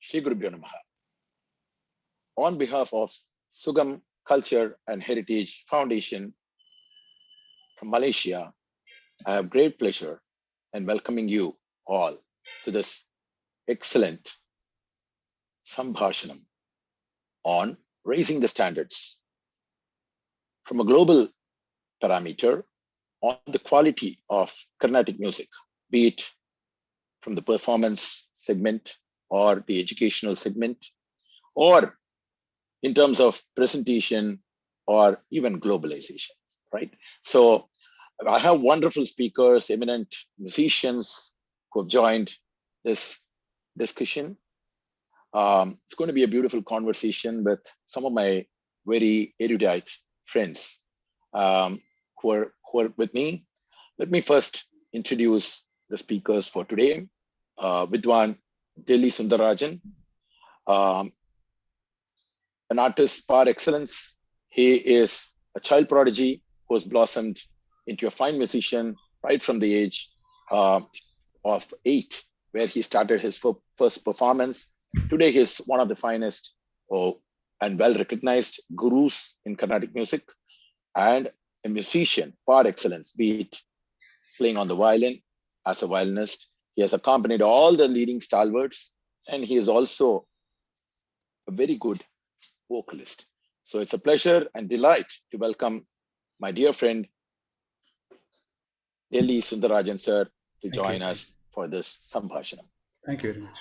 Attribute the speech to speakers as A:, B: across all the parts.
A: Shri Gurubhyo Namaha. On behalf of Sugam Culture and Heritage Foundation from Malaysia, I have great pleasure in welcoming you all to this excellent Sambhashanam on raising the standards from a global parameter on the quality of Carnatic music, be it from the performance segment or the educational segment, or in terms of presentation or even globalization, right? So I have wonderful speakers, eminent musicians who have joined this discussion. It's going to be a beautiful conversation with some of my very erudite friends who are with me. Let me first introduce the speakers for today. Vidwan Delhi Sunder Rajan, an artist par excellence. He is a child prodigy who has blossomed into a fine musician right from the age of 8, where he started his first performance. Today, he is one of the finest and well-recognized gurus in Carnatic music and a musician par excellence, be it playing on the violin as a violinist. He has accompanied all the leading stalwarts, and he is also a very good vocalist. So it's a pleasure and delight to welcome my dear friend, Delhi Sunder Rajan sir, to join us for this Sambhashanam.
B: Thank you very much.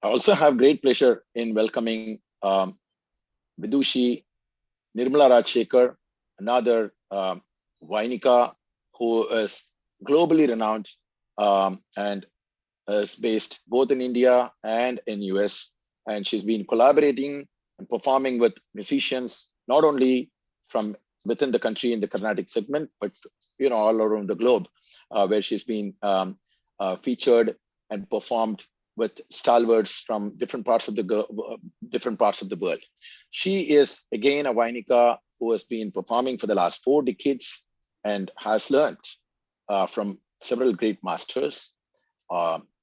A: I also have great pleasure in welcoming Vidushi Nirmala Rajasekar, another Vainika who is globally renowned and is based both in India and in US. And she's been collaborating and performing with musicians, not only from within the country in the Carnatic segment, but all around the globe, where she's been featured and performed with stalwarts from different parts of the world. She is again a Vainika who has been performing for the last 4 decades and has learned from several great masters.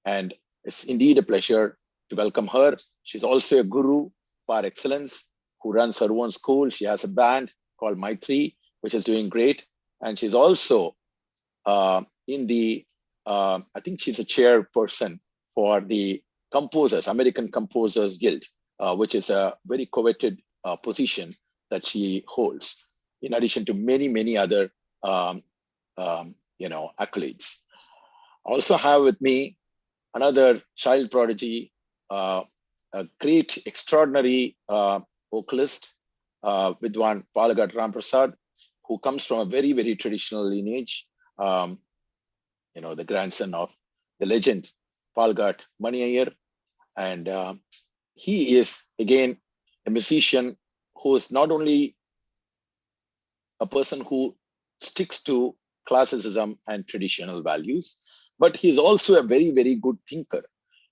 A: And it's indeed a pleasure to welcome her. She's also a guru par excellence who runs her own school. She has a band called Maitri, which is doing great. And she's also in the, I think she's a chairperson for the Composers, American Composers Guild, which is a very coveted position that she holds, in addition to many, many other accolades. I also have with me another child prodigy, a great, extraordinary vocalist, Vidwan Palghat Ramprasad, who comes from a very, very traditional lineage, the grandson of the legend Palghat Maniyar. And he is, again, a musician who is not only a person who sticks to classicism and traditional values, but he's also a very, very good thinker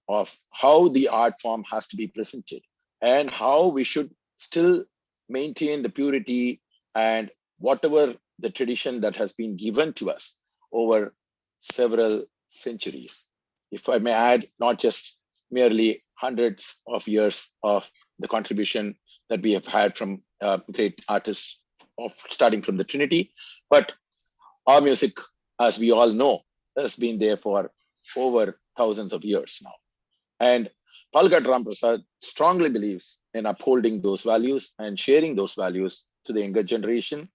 A: of how the art form has to be presented and how we should still maintain the purity and whatever the tradition that has been given to us over several centuries. If I may add, not just merely hundreds of years of the contribution that we have had from great artists starting from the Trinity, but our music, as we all know, has been there for over thousands of years now. And Palghat Ramprasad strongly believes in upholding those values and sharing those values to the younger generation,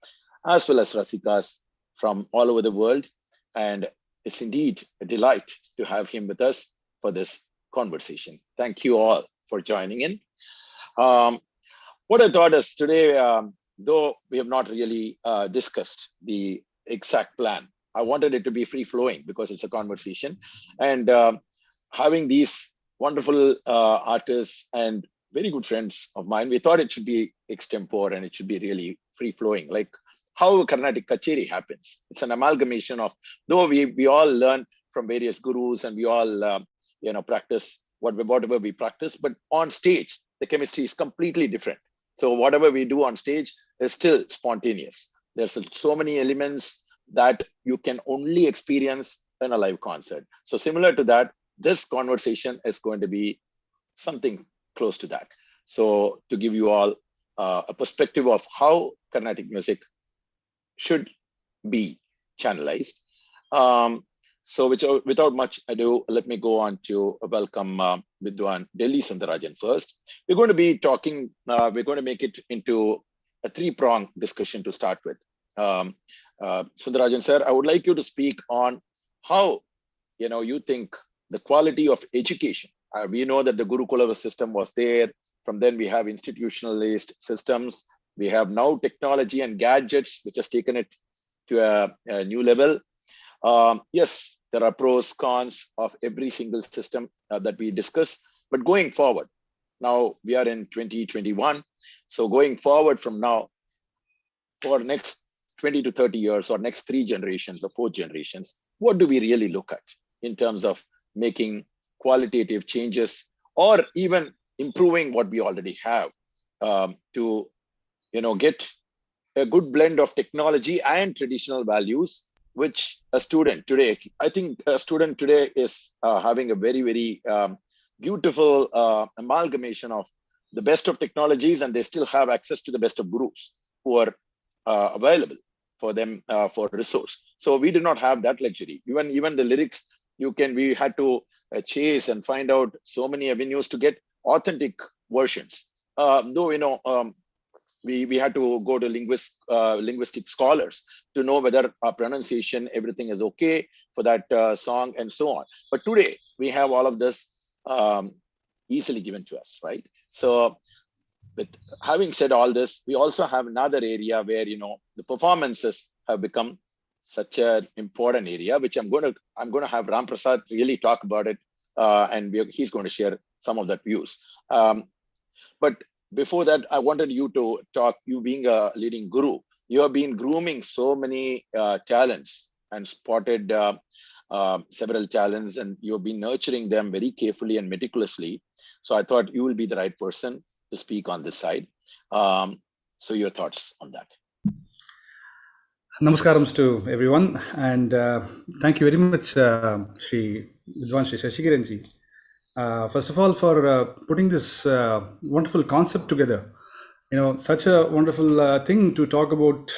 A: as well as Rasikas from all over the world. And it's indeed a delight to have him with us for this conversation. Thank you all for joining in. What I thought is today, though we have not really discussed the exact plan, I wanted it to be free-flowing because it's a conversation. And having these wonderful artists and very good friends of mine, we thought it should be extempore and it should be really free-flowing, like how Carnatic Kacheri happens. It's an amalgamation of, though we all learn from various gurus and we all practice whatever we practice, but on stage, the chemistry is completely different. So whatever we do on stage is still spontaneous. There's so many elements that you can only experience in a live concert. So similar to that, this conversation is going to be something close to that. So to give you all a perspective of how Carnatic music should be channelized. So without much ado, let me go on to welcome Vidwan Delhi Sunder Rajan first. We're going to be talking, we're going to make it into a three-pronged discussion to start with. Sunder Rajan sir, I would like you to speak on how you think the quality of education. We know that the Gurukula system was there. From then we have institutionalized systems. We have now technology and gadgets, which has taken it to a new level. Yes, there are pros, cons of every single system that we discuss. But going forward, now we are in 2021. So going forward from now, for next 20 to 30 years or next 3 generations or 4 generations, what do we really look at in terms of making qualitative changes or even improving what we already have to get a good blend of technology and traditional values, which a student today, I think a student today is having a very, very beautiful amalgamation of the best of technologies, and they still have access to the best of gurus who are available for them for resource. So we do not have that luxury. Even the lyrics, we had to chase and find out so many avenues to get authentic versions. Though we had to go to linguistic scholars to know whether our pronunciation, everything is okay for that song and so on. But today we have all of this easily given to us, right? So with having said all this, we also have another area where the performances have become such an important area, which I'm going to have Ramprasad really talk about it, and he's going to share some of that views. But before that, I wanted you to talk, you being a leading guru, you have been grooming so many talents and spotted several talents, and you've been nurturing them very carefully and meticulously. So I thought you will be the right person to speak on this side. So your thoughts on that.
B: Namaskarams to everyone, and thank you very much, Shri Vidwan Shashikiran ji. First of all, for putting this wonderful concept together. Such a wonderful thing to talk about.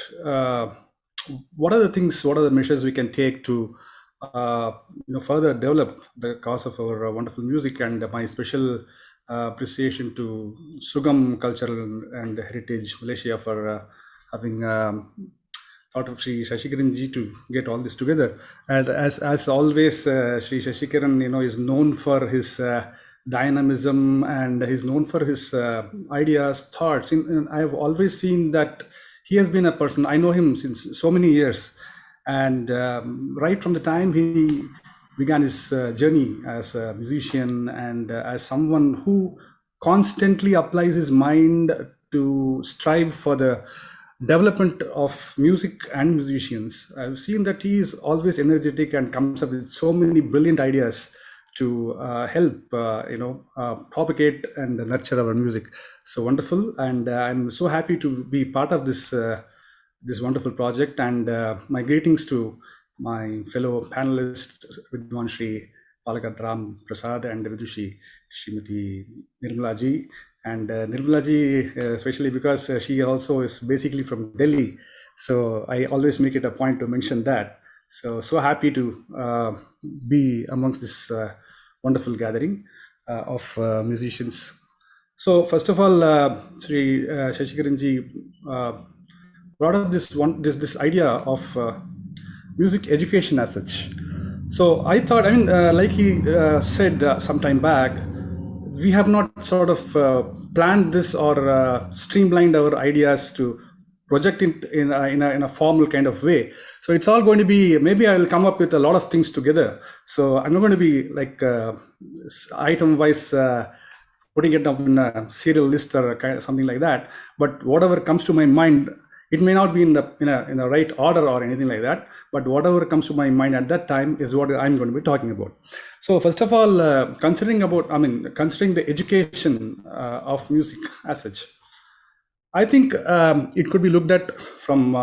B: What are the measures we can take to further develop the cause of our wonderful music, and my special appreciation to Sugam Cultural and Heritage Malaysia for having thought of Sri Shashikiran ji to get all this together. And as always, Sri Shashikiran, is known for his dynamism, and he's known for his ideas, thoughts. And I've always seen that he has been a person, I know him since so many years. And right from the time he began his journey as a musician and as someone who constantly applies his mind to strive for the development of music and musicians, I've seen that he is always energetic and comes up with so many brilliant ideas to help propagate and nurture our music. So wonderful, and I'm so happy to be part of this this wonderful project. And my greetings to my fellow panelists, Vidwan Shri Palghat Ramprasad and Vidushi Srimati Nirmala ji. And Nirmala ji, especially because she also is basically from Delhi. So I always make it a point to mention that. So happy to be amongst this wonderful gathering of musicians. So first of all, Sri Shashikiran ji brought up this idea of music education as such. So I thought, like he said some time back, we have not sort of planned this or streamlined our ideas to project it in a formal kind of way. So it's all going to be, maybe I will come up with a lot of things together. So I'm not going to be like item wise putting it up in a serial list or kind of something like that. But whatever comes to my mind, it may not be in the right order or anything like that, but whatever comes to my mind at that time is what I'm going to be talking about. So first of all, considering the education of music as such, I think it could be looked at from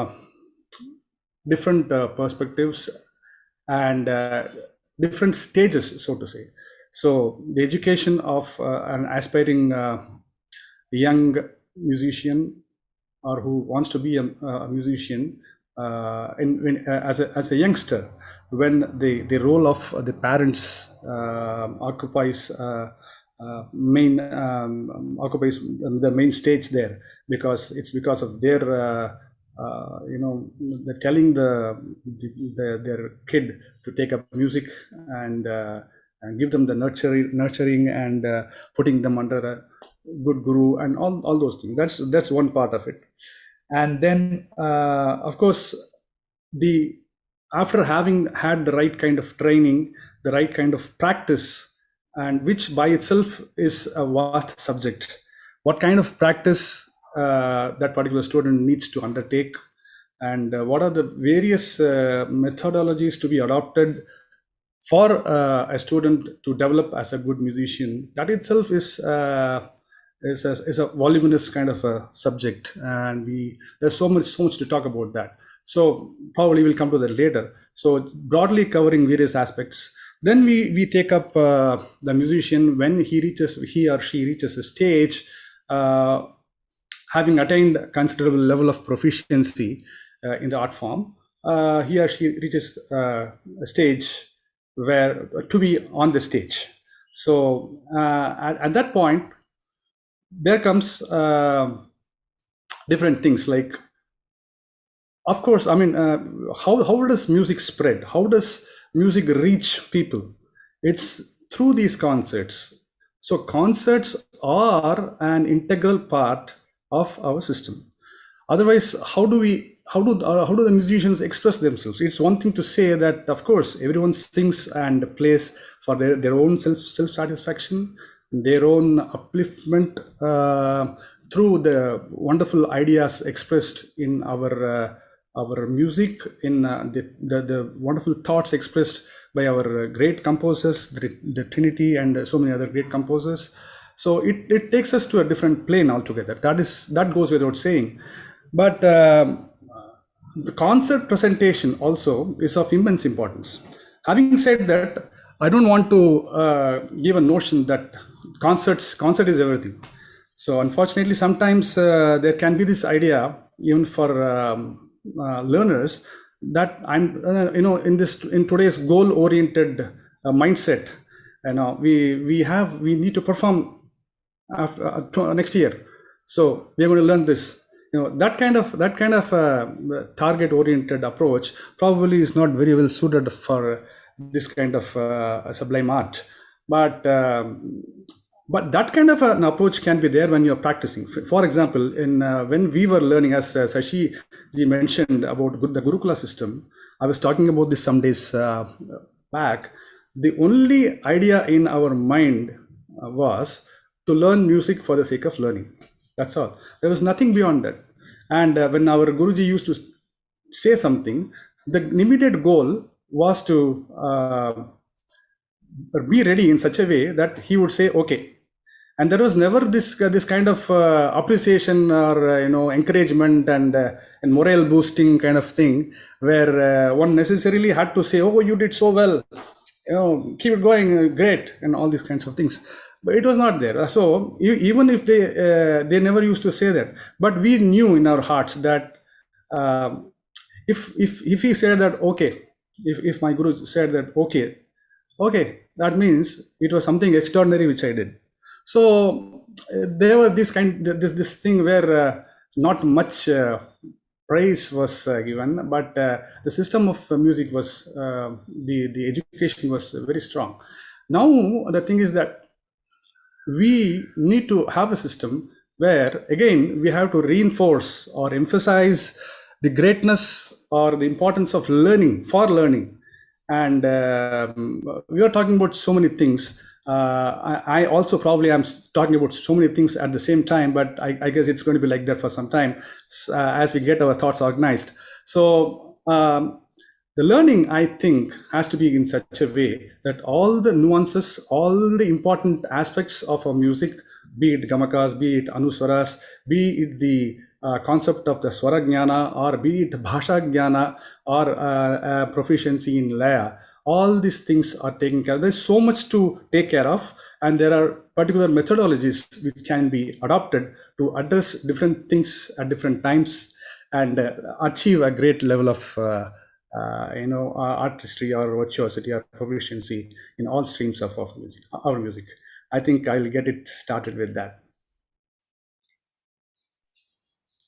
B: different perspectives and different stages, so to say. So the education of an aspiring young musician or who wants to be a musician as a youngster, when the role of the parents occupies occupies the main stage there, because it's because of their they're telling their kid to take up music and give them the nurturing and putting them under a good guru and all those things. That's one part of it. And then of course, the after having had the right kind of training, the right kind of practice, and which by itself is a vast subject, what kind of practice that particular student needs to undertake, and what are the various methodologies to be adopted for a student to develop as a good musician, that itself is a voluminous kind of a subject, and there's so much to talk about that. So probably we'll come to that later. So broadly covering various aspects. Then we take up the musician when he or she reaches a stage, having attained a considerable level of proficiency in the art form. He or she reaches a stage where to be on the stage. So at that point, there comes different things like, of course, I mean, how does music spread? How does music reach people? It's through these concerts. So concerts are an integral part of our system. Otherwise, how do the musicians express themselves? It's one thing to say that, of course, everyone sings and plays for their own self-satisfaction, their own upliftment through the wonderful ideas expressed in our music, in the wonderful thoughts expressed by our great composers, the Trinity, and so many other great composers. So it takes us to a different plane altogether. That goes without saying. But the concert presentation also is of immense importance. Having said that, I don't want to give a notion that concert is everything. So unfortunately, sometimes there can be this idea, even for learners, that I'm in today's goal-oriented mindset, we need to perform after next year. So we're going to learn this. That kind of target-oriented approach probably is not very well suited for this kind of sublime art. But that kind of an approach can be there when you're practicing. For example, when we were learning, as Shashi ji mentioned about the Gurukula system, I was talking about this some days back. The only idea in our mind was to learn music for the sake of learning. That's all. There was nothing beyond that. And when our Guruji used to say something, the immediate goal was to be ready in such a way that he would say, okay. And there was never this kind of appreciation or encouragement and morale boosting kind of thing, where one necessarily had to say, oh, you did so well, keep it going, great, and all these kinds of things. But it was not there. So even if they never used to say that, but we knew in our hearts that if he said that, okay, if my Guru said that, okay, that means it was something extraordinary which I did. So there was this thing where not much praise was given, but the system of music was the education was very strong. Now the thing is that we need to have a system where, again, we have to reinforce or emphasize the greatness or the importance of learning. And we are talking about so many things. I also probably am talking about so many things at the same time, but I guess it's going to be like that for some time as we get our thoughts organized. So the learning, I think, has to be in such a way that all the nuances, all the important aspects of our music, be it gamakas, be it anuswaras, be it the concept of the swara jnana, or be it bhasha jnana, or proficiency in laya, all these things are taken care of. There's so much to take care of, and there are particular methodologies which can be adopted to address different things at different times and achieve a great level of artistry or virtuosity or proficiency in all streams of music, our music. I think I'll get it started with that.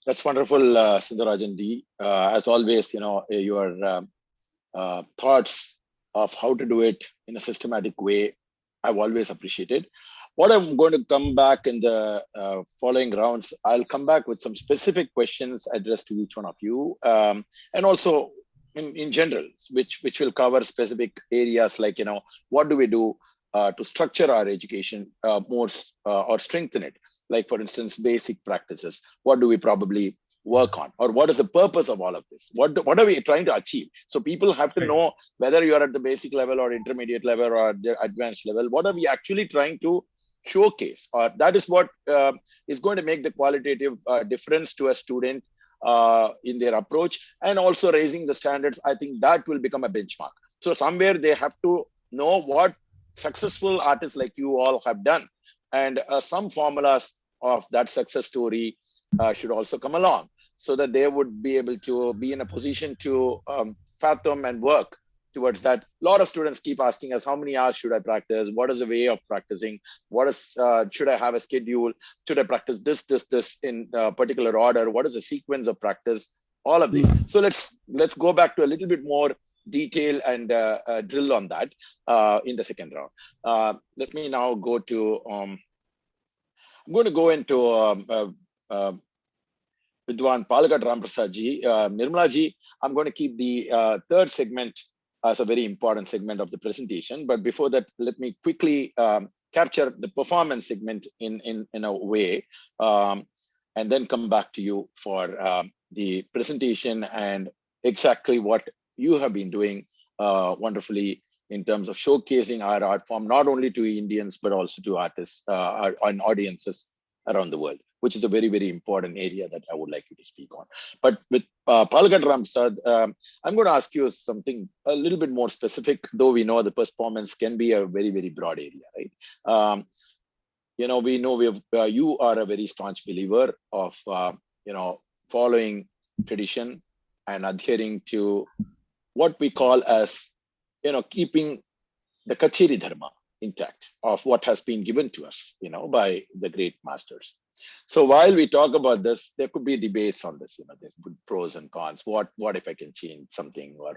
A: That's wonderful, Sundarajan D. As always, your thoughts of how to do it in a systematic way, I've always appreciated. What I'm going to come back in the following rounds, I'll come back with some specific questions addressed to each one of you, and also in general, which will cover specific areas like, what do we do to structure our education more or strengthen it? Like, for instance, basic practices. What do we probably work on, or what is the purpose of all of this? What are we trying to achieve? So people have to know whether you are at the basic level or intermediate level or the advanced level. What are we actually trying to showcase? Or that is what is going to make the qualitative difference to a student in their approach, and also raising the standards. I think that will become a benchmark. So somewhere they have to know what successful artists like you all have done, and some formulas of that success story should also come along, so that they would be able to be in a position to fathom and work towards that. A lot of students keep asking us, how many hours should I practice? What is the way of practicing? What is, should I have a schedule? Should I practice this in a particular order? What is the sequence of practice? All of these. So let's go back to a little bit more detail and drill on that in the second round. Let me now go to, I'm going to go into Vidwan Palghat Ramprasad ji. Nirmala ji, I'm going to keep the third segment as a very important segment of the presentation. But before that, let me quickly capture the performance segment in a way, and then come back to you for the presentation and exactly what you have been doing wonderfully in terms of showcasing our art form, not only to Indians, but also to artists and audiences around the world, which is a very, very important area that I would like you to speak on. But with Palghat Ramprasad, I'm going to ask you something a little bit more specific, though we know the performance can be a very, very broad area, right? We know you are a very staunch believer of, following tradition and adhering to what we call as, keeping the Kacheri Dharma intact of what has been given to us, by the great masters. So while we talk about this, there could be debates on this, there's pros and cons. What if I can change something, or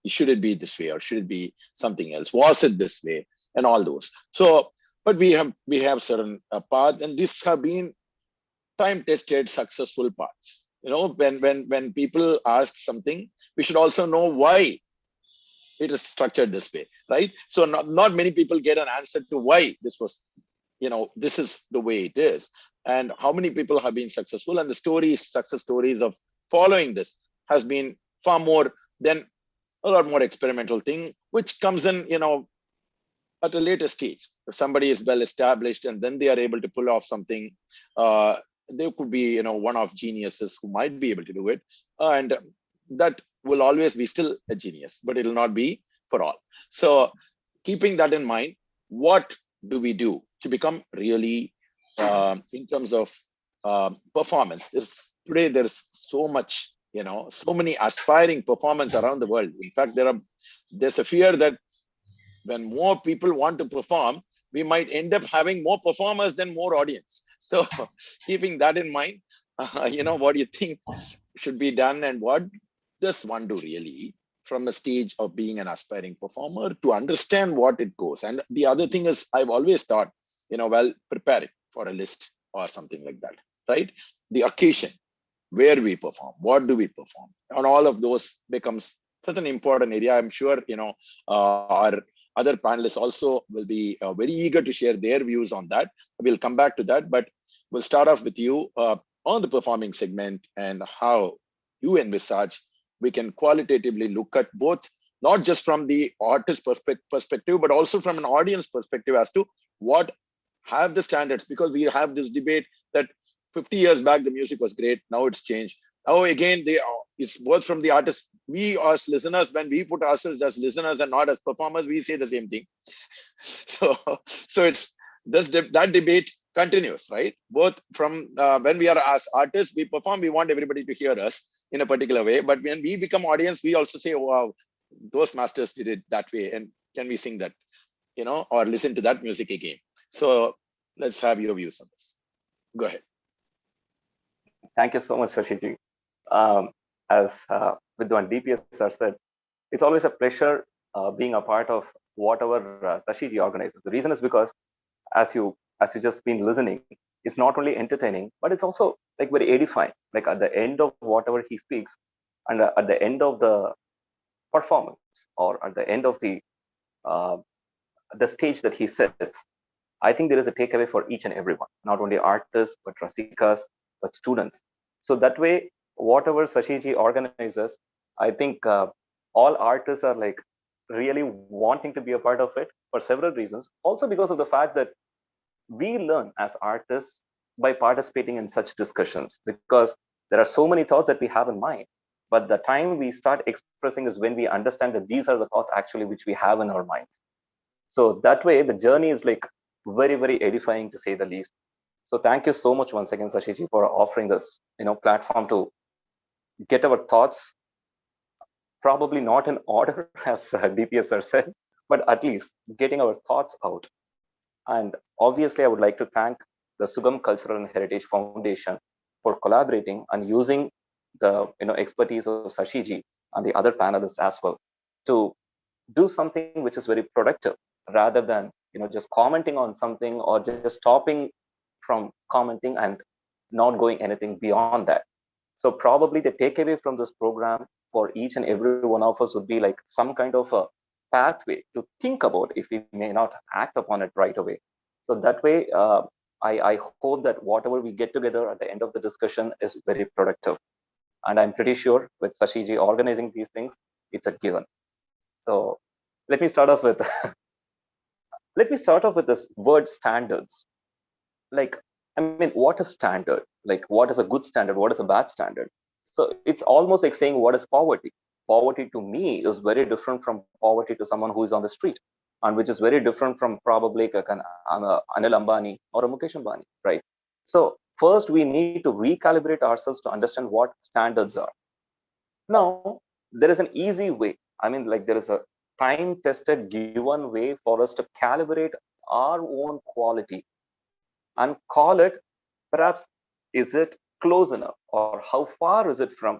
A: should it be this way, or should it be something else? Was it this way? And all those. So, but we have certain paths, and these have been time-tested, successful paths. When people ask something, we should also know why it is structured this way, right? So not many people get an answer to why this was, this is the way it is, and how many people have been successful. And the success stories of following this has been far more than a lot more experimental thing, which comes in, at a later stage. If somebody is well established and then they are able to pull off something, there could be, one-off geniuses who might be able to do it. And that will always be still a genius, but it will not be for all. So keeping that in mind, what do we do to become really, in terms of performance? Today there's so much, so many aspiring performers around the world. In fact, there's a fear that when more people want to perform, we might end up having more performers than more audience. So keeping that in mind, what do you think should be done, and what does one do really from the stage of being an aspiring performer to understand what it goes? And the other thing is, I've always thought, preparing for a list or something like that, right? The occasion, where we perform, what do we perform, and all of those becomes such an important area. I'm sure, our other panelists also will be very eager to share their views on that. We'll come back to that, but we'll start off with you on the performing segment and how you envisage we can qualitatively look at both, not just from the artist perspective, but also from an audience perspective as to what have the standards, because we have this debate that 50 years back, the music was great. Now it's changed. Now again, it's both from the artist we as listeners, when we put ourselves as listeners and not as performers, we say the same thing. So, so it's that debate continues, right? Both from when we are as artists, we perform, we want everybody to hear us in a particular way. But when we become audience, we also say, oh, wow, those masters did it that way. And can we sing that, or listen to that music again? So let's have your views on this. Go ahead.
C: Thank you so much, Shashiji. As Vidwan DPS sir said, it's always a pleasure being a part of whatever Shashiji organizes. The reason is because as you just been listening, it's not only entertaining, but it's also like very edifying. Like at the end of whatever he speaks, and at the end of the performance, or at the end of the stage that he sets, I think there is a takeaway for each and everyone, not only artists, but rasikas, but students. So that way, whatever Shashiji organizes, I think all artists are like really wanting to be a part of it for several reasons. Also because of the fact that we learn as artists by participating in such discussions, because there are so many thoughts that we have in mind. But the time we start expressing is when we understand that these are the thoughts actually which we have in our minds. So that way, the journey is like very, very edifying to say the least. So thank you so much once again, Shashiji, for offering this, platform to get our thoughts, probably not in order as DPS sir said, but at least getting our thoughts out. And obviously, I would like to thank the Sugam Cultural and Heritage Foundation for collaborating and using the expertise of Shashiji and the other panelists as well to do something which is very productive, rather than just commenting on something or just stopping from commenting and not going anything beyond that. So probably the takeaway from this program for each and every one of us would be like some kind of a pathway to think about if we may not act upon it right away. So that way, I hope that whatever we get together at the end of the discussion is very productive. And I'm pretty sure with Shashiji organizing these things, it's a given. So let me start off with this word standards. Like, I mean, what is standard? Like, what is a good standard? What is a bad standard? So it's almost like saying, what is poverty? Poverty to me is very different from poverty to someone who is on the street, and which is very different from probably like an Anil Ambani or a Mukesh Ambani, right? So first we need to recalibrate ourselves to understand what standards are. Now, there is an easy way. I mean, like there is a time-tested given way for us to calibrate our own quality and call it, perhaps, is it close enough, or how far is it from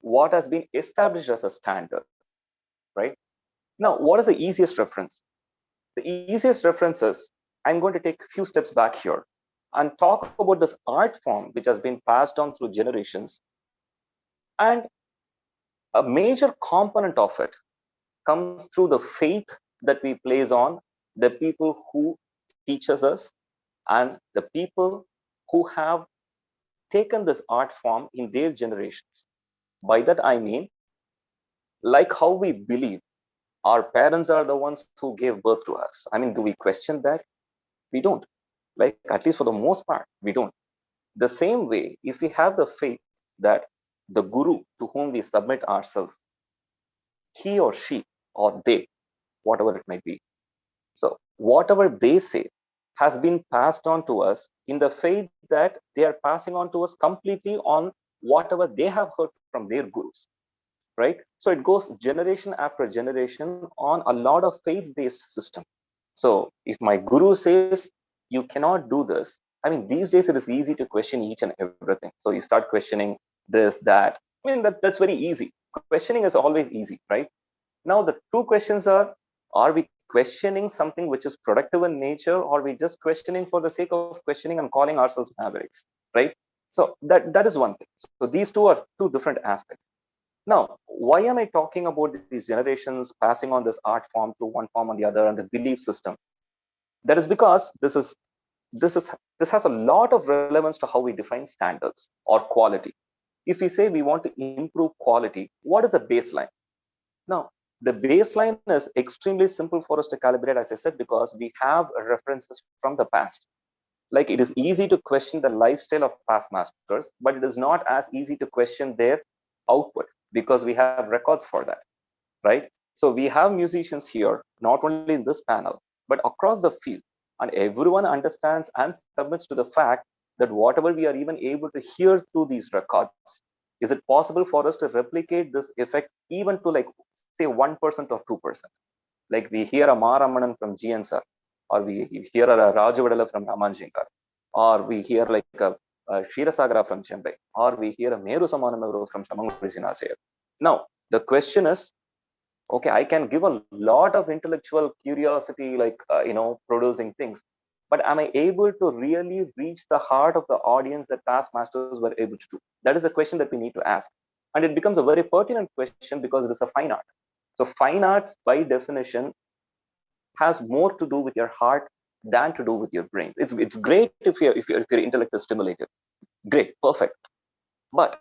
C: what has been established as a standard, right? Now, what is the easiest reference? The easiest reference is, I'm going to take a few steps back here and talk about this art form which has been passed on through generations. And a major component of it comes through the faith that we place on the people who teaches us and the people who have taken this art form in their generations. By that I mean, like how we believe our parents are the ones who gave birth to us. I mean, do we question that? We don't. Like, at least for the most part, we don't. The same way, if we have the faith that the guru to whom we submit ourselves, he or she or they, whatever it might be, so whatever they say has been passed on to us in the faith that they are passing on to us completely on whatever they have heard from their gurus, right? So it goes generation after generation on a lot of faith-based system. So if my guru says you cannot do this, I mean, these days it is easy to question each and everything. So you start questioning this, that. I mean, that's very easy. Questioning is always easy, right? Now the two questions are we questioning something which is productive in nature, or are we just questioning for the sake of questioning and calling ourselves mavericks, right? So that is one thing. So these two are two different aspects. Now, why am I talking about these generations passing on this art form through one form or the other and the belief system? That is because this has a lot of relevance to how we define standards or quality. If we say we want to improve quality, what is the baseline? Now, the baseline is extremely simple for us to calibrate, as I said, because we have references from the past. Like, it is easy to question the lifestyle of past masters, but it is not as easy to question their output, because we have records for that, right? So we have musicians here, not only in this panel, but across the field. And everyone understands and submits to the fact that whatever we are even able to hear through these records, is it possible for us to replicate this effect even to like, say, 1% or 2%? Like we hear a Maramanan from GN sir, or we hear a Rajavadala from Ramanjinkar, or we hear like a Shirasagara from Chennai, or we hear a Meru Samanamaru from Shamanguri Sinasaya. Now, the question is, okay, I can give a lot of intellectual curiosity, like, producing things, but am I able to really reach the heart of the audience that past masters were able to do? That is a question that we need to ask. And it becomes a very pertinent question because it is a fine art. So fine arts, by definition, has more to do with your heart than to do with your brain. It's great if your intellect is stimulated. Great, perfect. But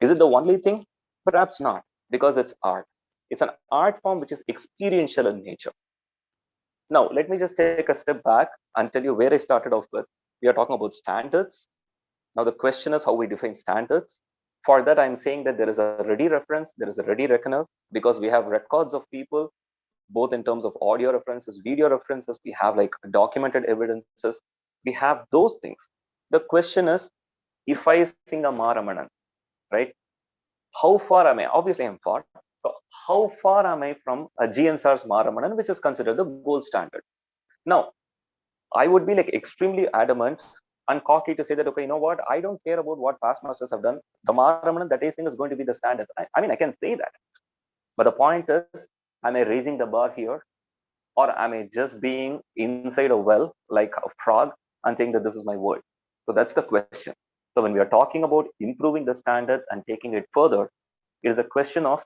C: is it the only thing? Perhaps not, because it's art. It's an art form which is experiential in nature. Now, let me just take a step back and tell you where I started off with. We are talking about standards. Now, the question is how we define standards. For that, I'm saying that there is a ready reference, there is a ready reckoner, because we have records of people, both in terms of audio references, video references, we have like documented evidences, we have those things. The question is, if I sing a Maramanan, right? How far am I? Obviously, I'm far. So how far am I from a GNSR's Maramanan, which is considered the gold standard? Now, I would be like extremely adamant and cocky to say that, okay, you know what? I don't care about what past masters have done. The Maramanan that I sing is going to be the standards. I mean, I can say that. But the point is, am I raising the bar here? Or am I just being inside a well like a frog and saying that this is my world? So that's the question. So when we are talking about improving the standards and taking it further, it is a question of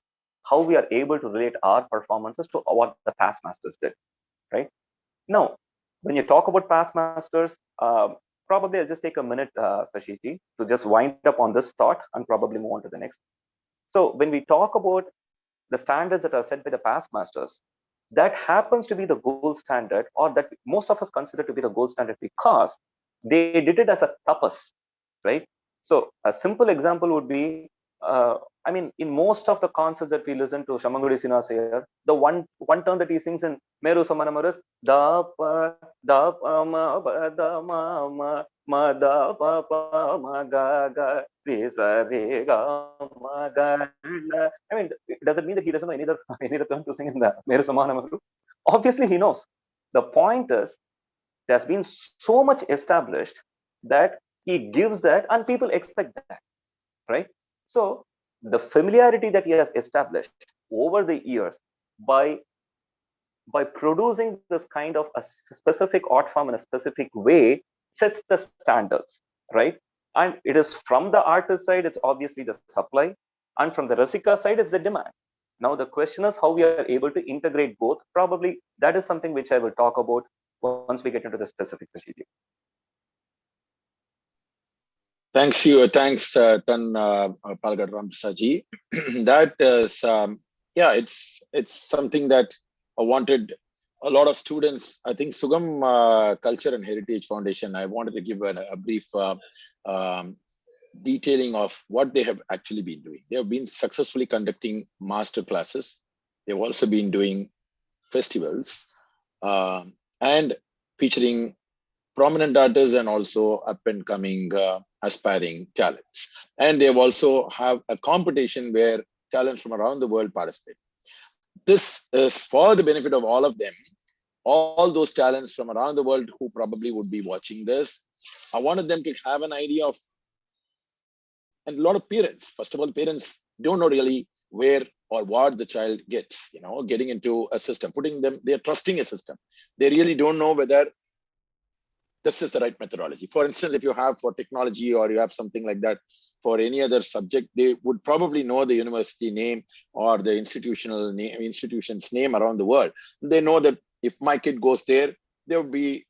C: how we are able to relate our performances to what the past masters did, right? Now, when you talk about past masters, probably I'll just take a minute, Sashiji, to just wind up on this thought and probably move on to the next. So when we talk about the standards that are set by the past masters, that happens to be the gold standard, or that most of us consider to be the gold standard because they did it as a tapas, right? So a simple example would be, I mean, in most of the concerts that we listen to Shamangudi Sinasayar, the one turn that he sings in Meru Samanamaru is da pa ma ba da ma da pa ma ga ga re sa re ga ma ga. I mean, does it mean that he doesn't know any other turn to sing in the Meru Samanamaru? Obviously, he knows. The point is, there's been so much established that he gives that and people expect that, right? So the familiarity that he has established over the years by producing this kind of a specific art form in a specific way sets the standards, right? And it is from the artist side, it's obviously the supply, and from the Rasika side, it's the demand. Now the question is how we are able to integrate both. Probably that is something which I will talk about once we get into the specifics.
A: Thanks, Palghat Ramprasad. That is, it's something that I wanted a lot of students. I think Sugam Culture and Heritage Foundation, I wanted to give a brief detailing of what they have actually been doing. They have been successfully conducting master classes. They've also been doing festivals and featuring prominent artists and also up and coming aspiring talents. And they also have a competition where talents from around the world participate. This is for the benefit of all of them, all those talents from around the world who probably would be watching this. I wanted them to have an idea of, and a lot of parents, first of all, parents don't know really where or what the child gets, getting into a system, they're trusting a system. They really don't know whether this is the right methodology. For instance, if you have for technology or you have something like that for any other subject, they would probably know the university name or the institution's name around the world. They know that if my kid goes there, there would be,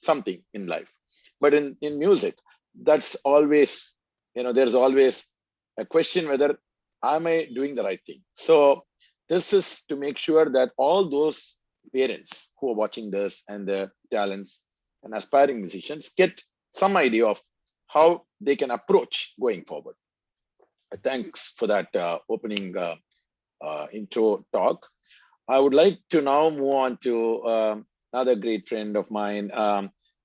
A: something in life. But in music, that's always, there's always a question whether am I doing the right thing? So this is to make sure that all those parents who are watching this and the talents and aspiring musicians get some idea of how they can approach going forward. Thanks for that opening intro talk. I would like to now move on to another great friend of mine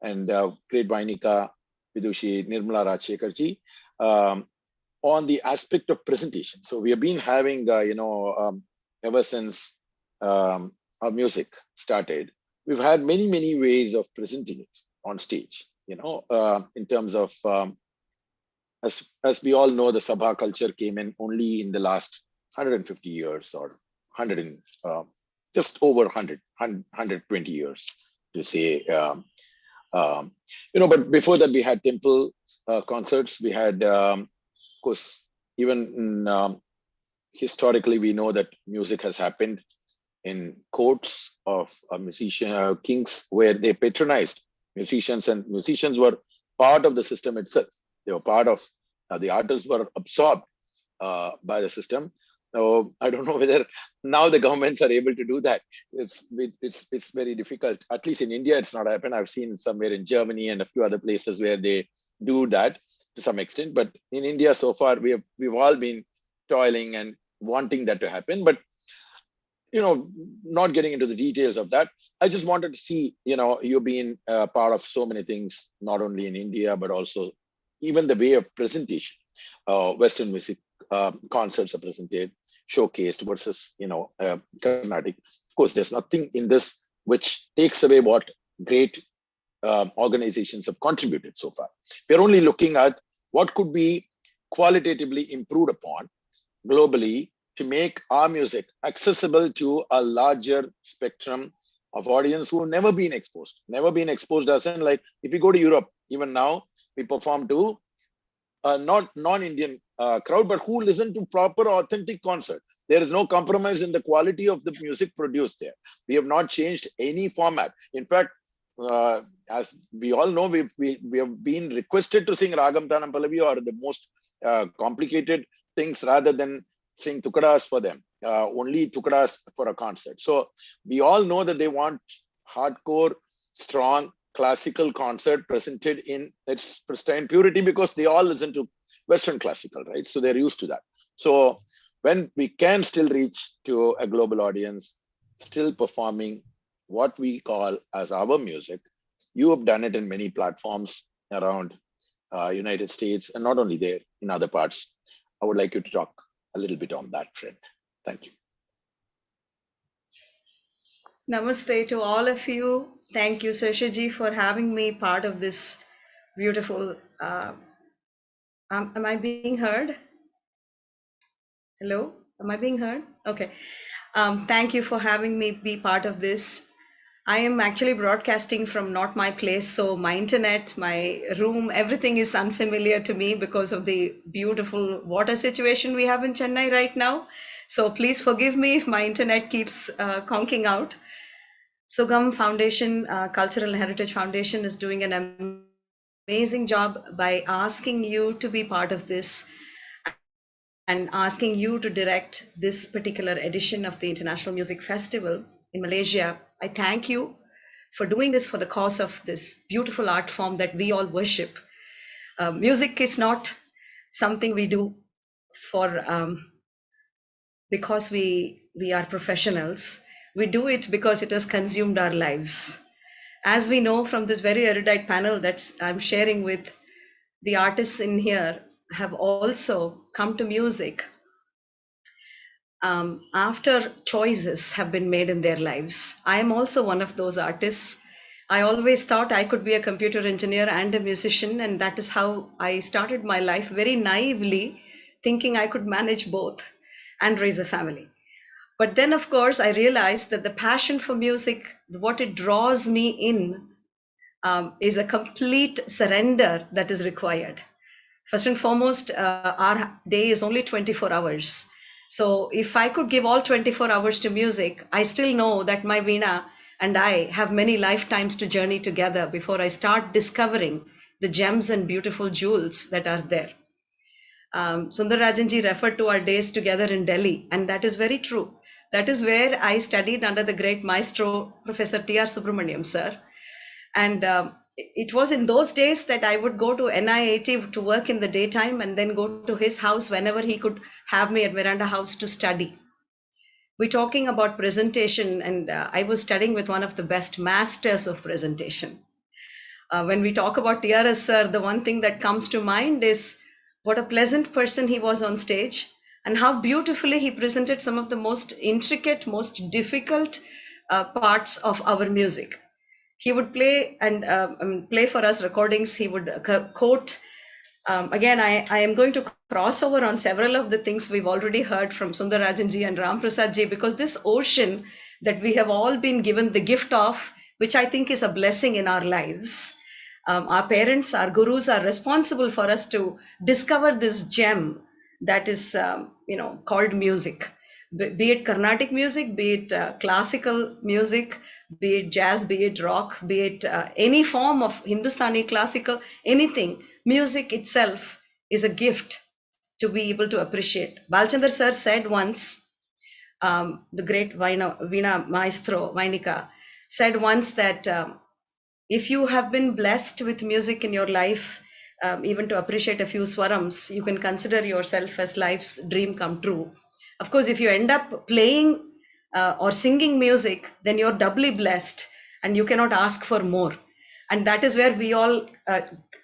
A: and great Vainika Vidushi, Nirmala Rajasekar ji, on the aspect of presentation. So we have been having, ever since our music started, we've had many ways of presenting it on stage, in terms of, as we all know, the Sabha culture came in only in the last 150 years or 100 and just over 120 years to say. But before that, we had temple concerts. We had, of course, even historically, we know that music has happened in courts of kings, where they patronized musicians, and musicians were part of the system itself. They were part of the artists were absorbed by the system. So I don't know whether now the governments are able to do that. It's very difficult. At least in India, it's not happened. I've seen somewhere in Germany and a few other places where they do that to some extent. But in India, so far, we've all been toiling and wanting that to happen. But not getting into the details of that, I just wanted to see, you've been part of so many things, not only in India, but also even the way of presentation. Western music concerts are presented, showcased versus, Carnatic. Of course, there's nothing in this which takes away what great organizations have contributed so far. We're only looking at what could be qualitatively improved upon globally to make our music accessible to a larger spectrum of audience who have never been exposed as in, like, if you go to Europe, even now, we perform to a not non-Indian crowd, but who listen to proper authentic concert. There is no compromise in the quality of the music produced there. We have not changed any format. In fact, as we all know, we have been requested to sing Ragam Tanam Pallavi or the most complicated things rather than sing tukadas for them, only tukadas for a concert. So we all know that they want hardcore, strong, classical concert presented in its pristine purity, because they all listen to Western classical, right? So they're used to that. So when we can still reach to a global audience, still performing what we call as our music, you have done it in many platforms around United States, and not only there, in other parts. I would like you to talk a little bit on that, friend. Thank you.
D: Namaste to all of you. Thank you, Sashaji, for having me part of this beautiful. Am I being heard? Hello? Am I being heard? Okay. Thank you for having me be part of this. I am actually broadcasting from not my place, so my internet, my room, everything is unfamiliar to me because of the beautiful water situation we have in Chennai right now. So please forgive me if my internet keeps conking out. Sugam Foundation, Cultural Heritage Foundation, is doing an amazing job by asking you to be part of this and asking you to direct this particular edition of the International Music Festival in Malaysia. I thank you for doing this for the cause of this beautiful art form that we all worship. Music is not something we do for because we are professionals. We do it because it has consumed our lives. As we know from this very erudite panel that I'm sharing with, the artists in here have also come to music after choices have been made in their lives. I am also one of those artists. I always thought I could be a computer engineer and a musician, and that is how I started my life, very naively, thinking I could manage both and raise a family. But then, of course, I realized that the passion for music, what it draws me in, is a complete surrender that is required. First and foremost, our day is only 24 hours. So if I could give all 24 hours to music, I still know that my Veena and I have many lifetimes to journey together before I start discovering the gems and beautiful jewels that are there. Sunder Rajanji referred to our days together in Delhi, and that is very true. That is where I studied under the great maestro, Professor T.R. Subramaniam, sir. And it was in those days that I would go to NIAT to work in the daytime and then go to his house whenever he could have me at Miranda House to study. We're talking about presentation, and I was studying with one of the best masters of presentation. When we talk about TRS sir, the one thing that comes to mind is what a pleasant person he was on stage, and how beautifully he presented some of the most intricate, most difficult parts of our music. He would play and play for us recordings. He would quote. Again, I am going to cross over on several of the things we've already heard from Sunder Rajanji and Ramprasad ji, because this ocean that we have all been given the gift of, which I think is a blessing in our lives. Our parents, our gurus are responsible for us to discover this gem that is, called music. Be it Carnatic music, be it classical music, be it jazz, be it rock, be it any form of Hindustani classical, anything. Music itself is a gift to be able to appreciate. Balchandar sir said once, the great Veena maestro, Vainika, said once that if you have been blessed with music in your life, even to appreciate a few swarams, you can consider yourself as life's dream come true. Of course, if you end up playing or singing music, then you're doubly blessed and you cannot ask for more. And that is where we all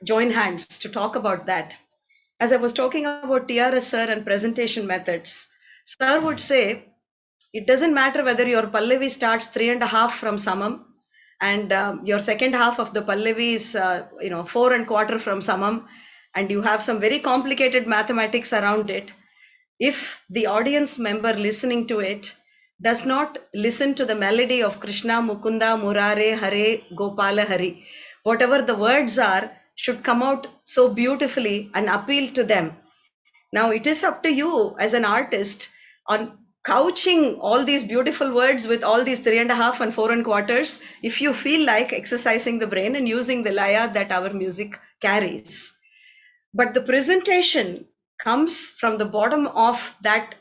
D: join hands to talk about that. As I was talking about TRS sir and presentation methods, sir would say, it doesn't matter whether your Pallavi starts 3.5 from Samam and your second half of the Pallavi is 4.25 from Samam, and you have some very complicated mathematics around it. If the audience member listening to it does not listen to the melody of Krishna, Mukunda, Murare, Hare, Gopala, Hari, whatever the words are, should come out so beautifully and appeal to them. Now, it is up to you as an artist on couching all these beautiful words with all these 3.5 and 4.25, if you feel like exercising the brain and using the laya that our music carries. But the presentation comes from the bottom of that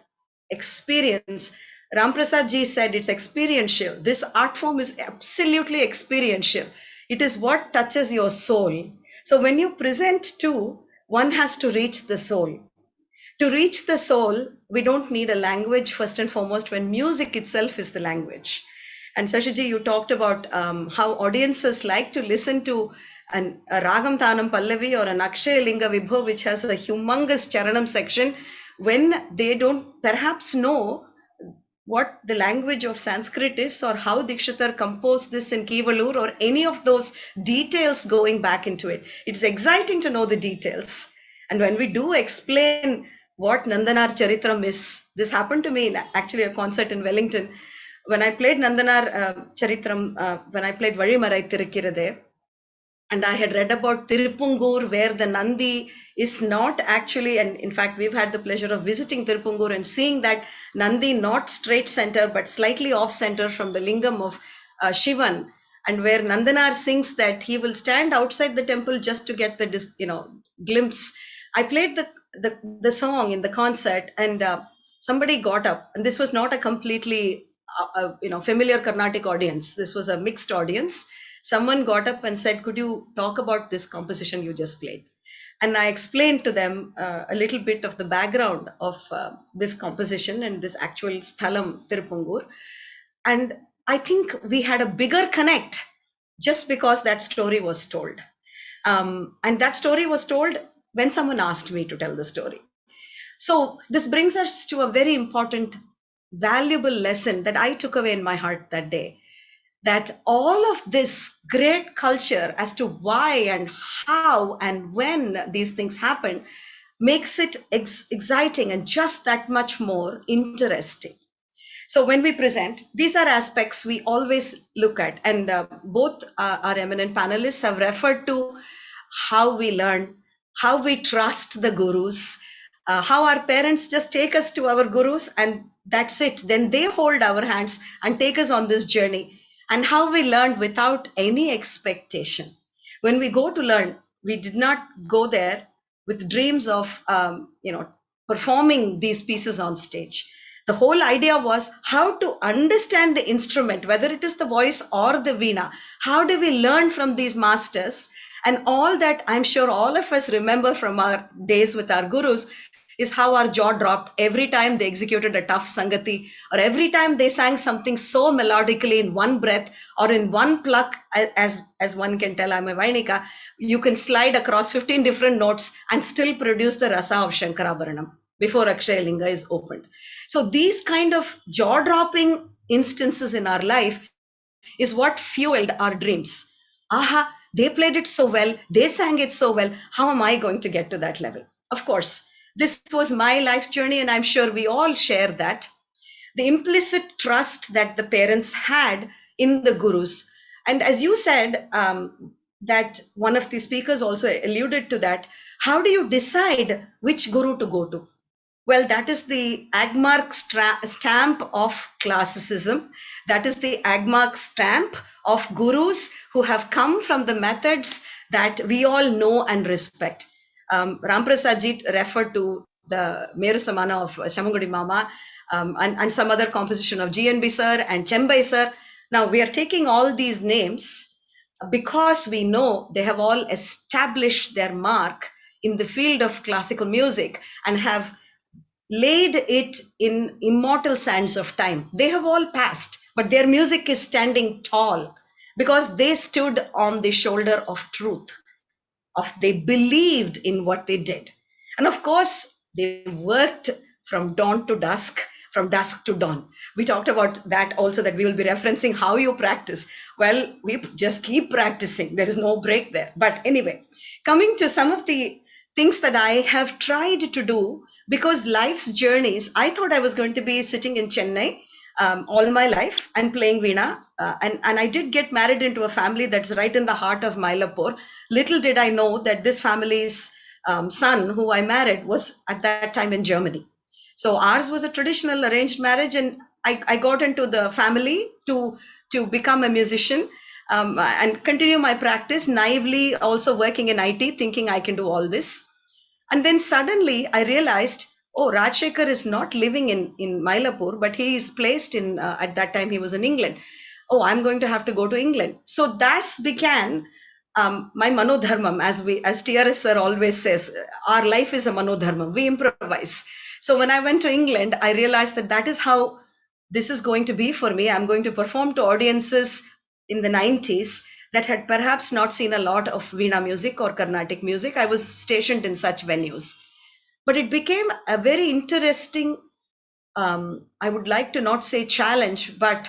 D: experience. Ramprasad ji said it's experiential. This art form is absolutely experiential. It is what touches your soul. So when you present too, one has to reach the soul. To reach the soul, we don't need a language first and foremost, when music itself is the language. And Shashiji, you talked about how audiences like to listen to a Ragam Tanam Pallavi or an Akshay Linga Vibho, which has a humongous Charanam section, when they don't perhaps know what the language of Sanskrit is or how Dikshitar composed this in Kivalur or any of those details going back into it. It's exciting to know the details. And when we do explain what Nandanar Charitram is, this happened to me in actually a concert in Wellington. When I played Nandanar Charitram, when I played Vazhimarai Thirukkirathe, and I had read about Tirupungur, where the Nandi is not actually, and in fact, we've had the pleasure of visiting Tirupungur and seeing that Nandi not straight center, but slightly off center from the lingam of Shivan, and where Nandanar sings that he will stand outside the temple just to get the glimpse. I played the song in the concert, and somebody got up, and this was not a completely familiar Carnatic audience. This was a mixed audience. Someone got up and said, "Could you talk about this composition you just played?" And I explained to them a little bit of the background of this composition and this actual Sthalam Tirupungur. And I think we had a bigger connect just because that story was told. And that story was told when someone asked me to tell the story. So this brings us to a very important, valuable lesson that I took away in my heart that day. That all of this great culture as to why and how and when these things happen makes it exciting and just that much more interesting. So when we present, these are aspects we always look at, and both our eminent panelists have referred to how we learn, how we trust the gurus, how our parents just take us to our gurus and that's it. Then they hold our hands and take us on this journey. And how we learned without any expectation. When we go to learn, we did not go there with dreams of, performing these pieces on stage. The whole idea was how to understand the instrument, whether it is the voice or the veena. How do we learn from these masters? And all that I'm sure all of us remember from our days with our gurus is how our jaw dropped every time they executed a tough sangati, or every time they sang something so melodically in one breath or in one pluck. As one can tell, I'm a Vainika, you can slide across 15 different notes and still produce the rasa of Shankarabharanam before Akshaya Linga is opened. So these kind of jaw-dropping instances in our life is what fueled our dreams. Aha, they played it so well, they sang it so well. How am I going to get to that level? Of course, this was my life journey, and I'm sure we all share that. The implicit trust that the parents had in the gurus. And as you said, that one of the speakers also alluded to that. How do you decide which guru to go to? Well, that is the Agmark stamp of classicism. That is the Agmark stamp of gurus who have come from the methods that we all know and respect. Ramprasad ji referred to the Meru Samana of Shamangudi Mama and some other composition of GNB sir and Chembai sir. Now, we are taking all these names because we know they have all established their mark in the field of classical music and have laid it in immortal sands of time. They have all passed, but their music is standing tall because they stood on the shoulder of truth. They believed in what they did. And of course, they worked from dawn to dusk, from dusk to dawn. We talked about that also, that we will be referencing how you practice. Well, we just keep practicing. There is no break there. But anyway, coming to some of the things that I have tried to do, because life's journeys, I thought I was going to be sitting in Chennai all my life and playing veena. And I did get married into a family that's right in the heart of Mylapore. Little did I know that this family's son, who I married, was at that time in Germany. So ours was a traditional arranged marriage, and I got into the family to become a musician and continue my practice, naively also working in IT, thinking I can do all this. And then suddenly I realized, oh, Rajasekar is not living in Mylapore, but he is placed in, at that time he was in England. Oh, I'm going to have to go to England. So that began my manodharmam, as TRS sir always says, our life is a manodharmam, we improvise. So when I went to England, I realized that is how this is going to be for me. I'm going to perform to audiences in the 90s that had perhaps not seen a lot of veena music or Carnatic music. I was stationed in such venues. But it became a very interesting, I would like to not say challenge, but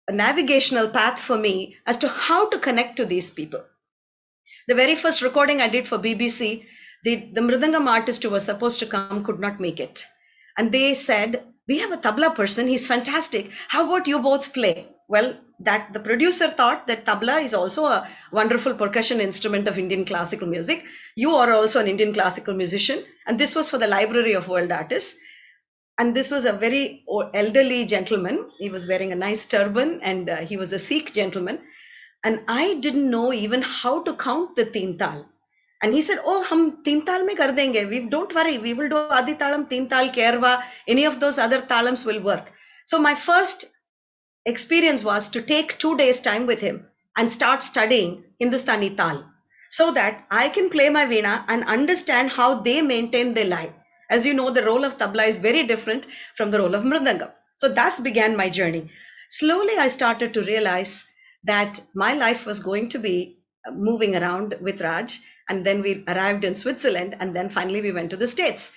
D: a navigational path for me as to how to connect to these people. The very first recording I did for BBC, the Mridangam artist who was supposed to come could not make it. And they said, we have a tabla person, he's fantastic. How about you both play? Well, that the producer thought that tabla is also a wonderful percussion instrument of Indian classical music. You are also an Indian classical musician. And this was for the Library of World Artists. And this was a very elderly gentleman. He was wearing a nice turban, and he was a Sikh gentleman. And I didn't know even how to count the teen tal. And he said, oh, hum teen tal mein kar denge. Don't worry, we will do adi talam, teen tal, kerva, any of those other talams will work. So my first experience was to take 2 days time with him and start studying Hindustani tal, so that I can play my veena and understand how they maintain their life. As you know, the role of tabla is very different from the role of mridangam. So thus began my journey. Slowly, I started to realize that my life was going to be moving around with Raj. And then we arrived in Switzerland, and then finally we went to the States.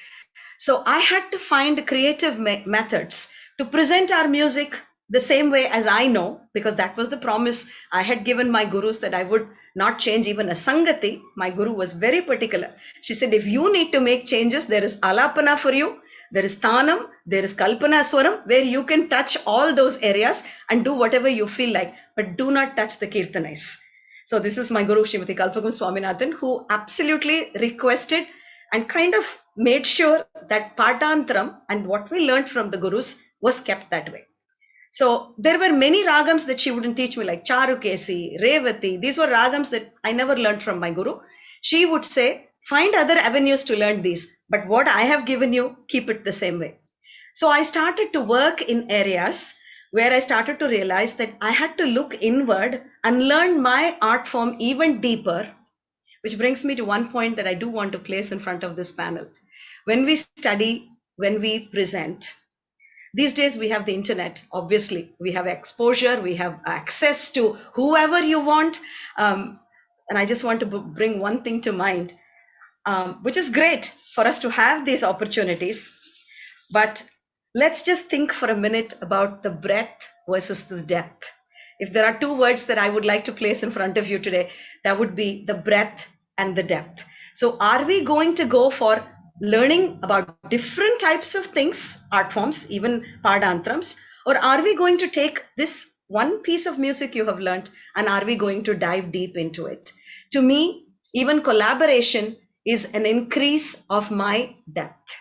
D: So I had to find creative methods to present our music the same way as I know, because that was the promise I had given my gurus, that I would not change even a sangati. My guru was very particular. She said, if you need to make changes, there is alapana for you, there is thanam, there is kalpana swaram, where you can touch all those areas and do whatever you feel like, but do not touch the kirtanais. So this is my guru, Srimati Kalpagam Swaminathan, who absolutely requested and kind of made sure that Patantram and what we learned from the gurus was kept that way. So there were many ragams that she wouldn't teach me, like Charukesi, Revati. These were ragams that I never learned from my guru. She would say, find other avenues to learn these, but what I have given you, keep it the same way. So I started to work in areas where I started to realize that I had to look inward and learn my art form even deeper, which brings me to one point that I do want to place in front of this panel. When we study, when we present, these days we have the internet, obviously. We have exposure, we have access to whoever you want. And I just want to bring one thing to mind, which is great for us to have these opportunities. But let's just think for a minute about the breadth versus the depth. If there are two words that I would like to place in front of you today, that would be the breadth and the depth. So are we going to go for learning about different types of things, art forms, even padantrams, or are we going to take this one piece of music you have learned and are we going to dive deep into it? To me, even collaboration is an increase of my depth,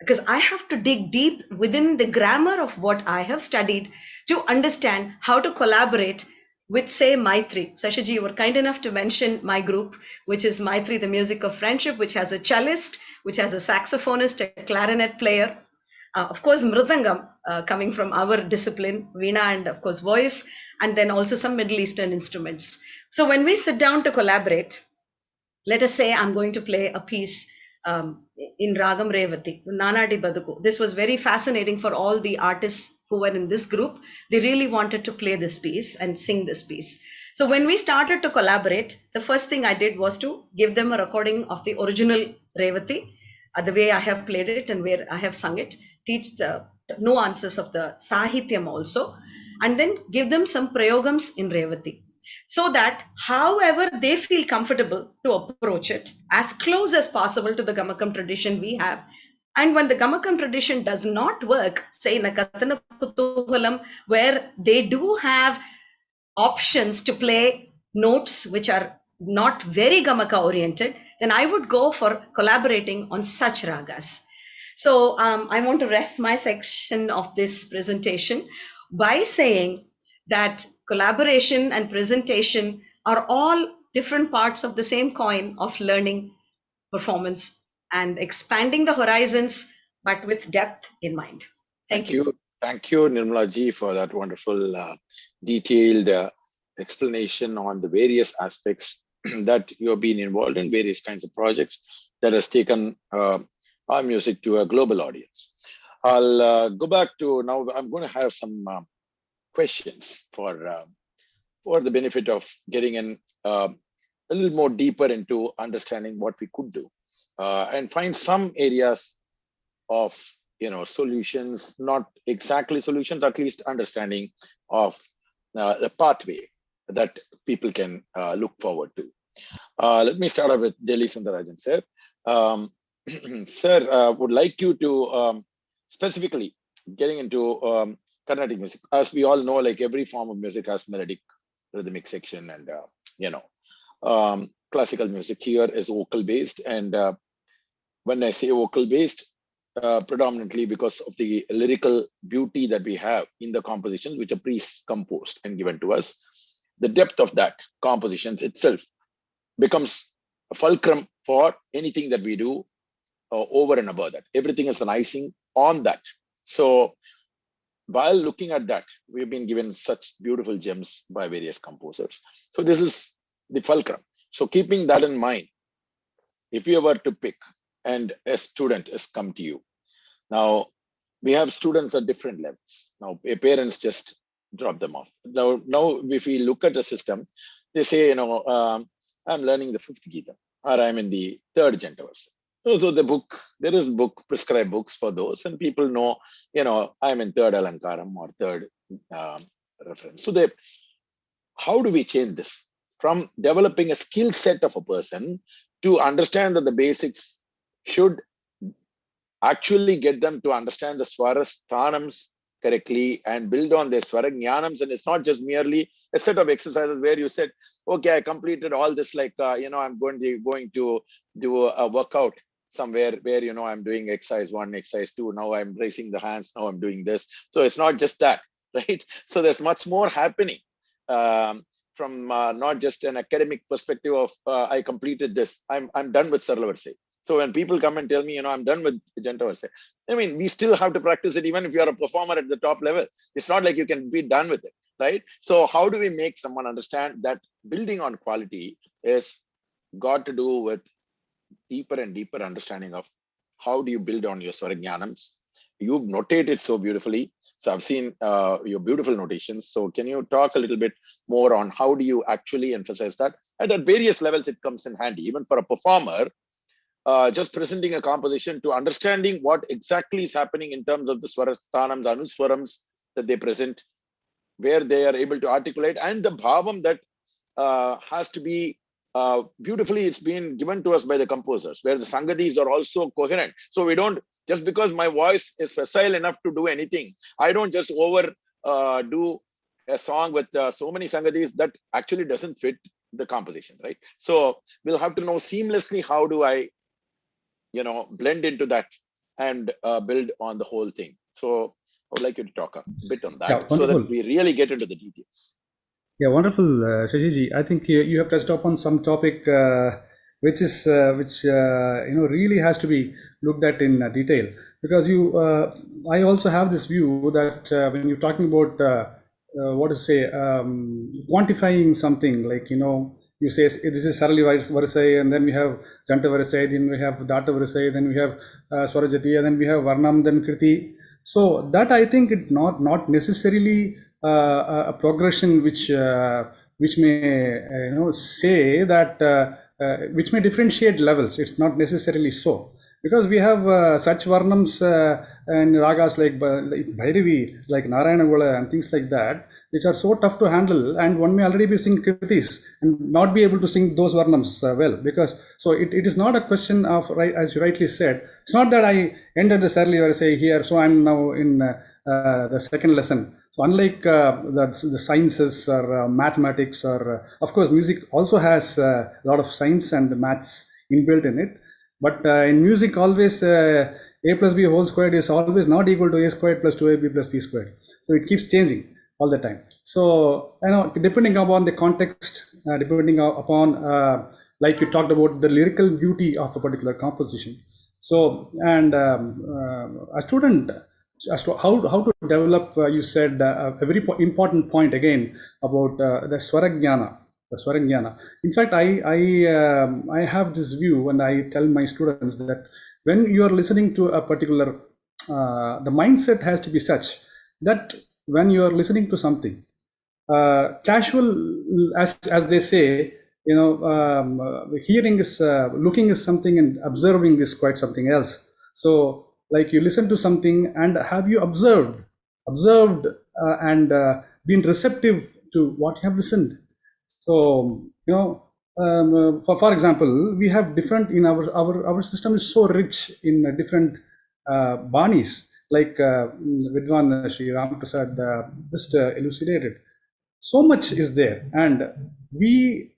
D: because I have to dig deep within the grammar of what I have studied to understand how to collaborate with, say, Maitri. Sashiji, you were kind enough to mention my group, which is Maitri, the Music of Friendship, which has a cellist, which has a saxophonist, a clarinet player, of course, Mridangam, coming from our discipline, Veena, and of course, voice, and then also some Middle Eastern instruments. So when we sit down to collaborate, let us say I'm going to play a piece in Ragam Revati, Nanadi Baduku. This was very fascinating for all the artists who were in this group. They really wanted to play this piece and sing this piece. So when we started to collaborate, the first thing I did was to give them a recording of the original Revati, the way I have played it and where I have sung it, teach the nuances of the Sahityam also, and then give them some prayogams in Revati, so that however they feel comfortable to approach it as close as possible to the Gamakam tradition we have. And when the Gamakam tradition does not work, say in a Kathana Kutuhalam, where they do have options to play notes which are not very Gamaka oriented, then I would go for collaborating on such ragas. So I want to rest my section of this presentation by saying that collaboration and presentation are all different parts of the same coin of learning, performance, and expanding the horizons, but with depth in mind. Thank you.
A: Thank you, Nirmala ji, for that wonderful, detailed explanation on the various aspects that you have been involved in, various kinds of projects that has taken our music to a global audience. I'll go back to now. I'm going to have some questions for the benefit of getting in a little more deeper into understanding what we could do and find some areas of solutions, not exactly solutions, at least understanding of the pathway that people can look forward to. Let me start off with Delhi Sunder Rajan, sir. Sir, would like you to specifically getting into Carnatic music. As we all know, like every form of music has melodic, rhythmic section, and classical music here is vocal based. And when I say vocal based, predominantly because of the lyrical beauty that we have in the compositions, which are pre-composed and given to us, the depth of that compositions itself becomes a fulcrum for anything that we do over and above that. Everything is an icing on that. So while looking at that, we've been given such beautiful gems by various composers. So this is the fulcrum. So keeping that in mind, if you were to pick and a student has come to you, now we have students at different levels. Now parents just drop them off. Now if we look at the system, they say, I'm learning the fifth Gita, or I'm in the third Jantavarsa. So there is prescribed books for those, and people know, I'm in third Alankaram or third reference. So how do we change this from developing a skill set of a person to understand that the basics should actually get them to understand the swaras, sthanams correctly and build on their swara jnanams? And it's not just merely a set of exercises where you said, okay, I completed all this, like, I'm going to do a workout somewhere where, I'm doing exercise 1, exercise 2. Now I'm raising the hands. Now I'm doing this. So it's not just that, right? So there's much more happening from not just an academic perspective of I completed this. I'm done with Sarlavarse. So when people come and tell me, I'm done with Janta Varse, I mean, we still have to practice it even if you are a performer at the top level. It's not like you can be done with it, right? So how do we make someone understand that building on quality is got to do with deeper and deeper understanding of how do you build on your Swarajnanams. You've notated so beautifully. So I've seen your beautiful notations. So can you talk a little bit more on how do you actually emphasize that? And at various levels, it comes in handy. Even for a performer, just presenting a composition to understanding what exactly is happening in terms of the Swarasthanams, Anuswarams that they present, where they are able to articulate, and the bhavam that has to be beautifully, it's been given to us by the composers, where the sangadis are also coherent. So we don't, just because my voice is facile enough to do anything, I don't just do a song with so many sangadis that actually doesn't fit the composition, right? So we'll have to know seamlessly how do I, blend into that and build on the whole thing. So I would like you to talk a bit on that so that we really get into the details.
B: Yeah, wonderful, Shashiji. I think you have touched upon some topic which really has to be looked at in detail, because I also have this view that when you're talking about quantifying something, like you say this is Sarali Varisai, and then we have Janta Varisai, then we have Data Varisai, then we have Swarajati, and then we have Varnam, then Kriti. So that, I think, it's not necessarily a progression which may say that which may differentiate levels. It's not necessarily so, because we have such varnams and ragas like Bhairavi, like Narayana Gola and things like that, which are so tough to handle, and one may already be singing kritis and not be able to sing those varnams well, because so it is not a question of, right, as you rightly said, it's not that I ended the Sarli or say here, so I'm now in the second lesson. So unlike the sciences or mathematics, or of course music also has a lot of science and maths inbuilt in it, but in music always a plus b whole squared is always not equal to a squared plus 2ab plus b squared. So it keeps changing all the time. So depending upon the context, depending upon like you talked about the lyrical beauty of a particular composition. So and a student, as to how to develop, you said a very important point again about the Swarajnana. In fact, I have this view, and I tell my students that when you are listening to a particular, the mindset has to be such that when you are listening to something, casual, as they say, hearing is looking is something, and observing is quite something else. So, like you listen to something, and have you observed and been receptive to what you have listened? So for example, we have different in our system is so rich in different banis, like Vidwan Shri Ramprasad just elucidated. So much is there, and we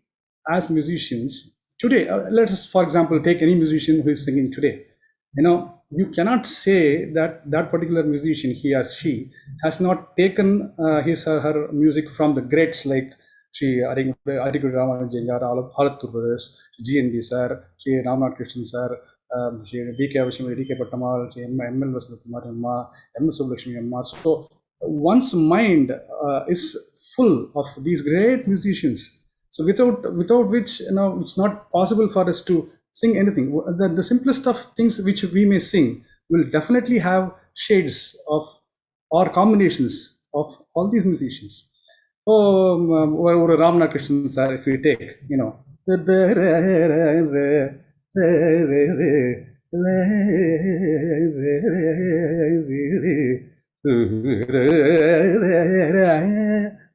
B: as musicians today, let us for example take any musician who is singing today. You cannot say that particular musician, he or she, has not taken his or her music from the greats like Shri Adikuri Ramanujan, Alathur Brothers, GNB sir, Shri Ramnath Krishnan sir, Shri D.K. Avasham, D.K. Pattamal, Shri M.L. Vasantkumar Amma, M. Sublakshmi Amma. So one's mind is full of these great musicians. So without which, it's not possible for us to sing anything. The simplest of things which we may sing will definitely have shades of or combinations of all these musicians. Oh, Ramnath Krishnan sir, if we take,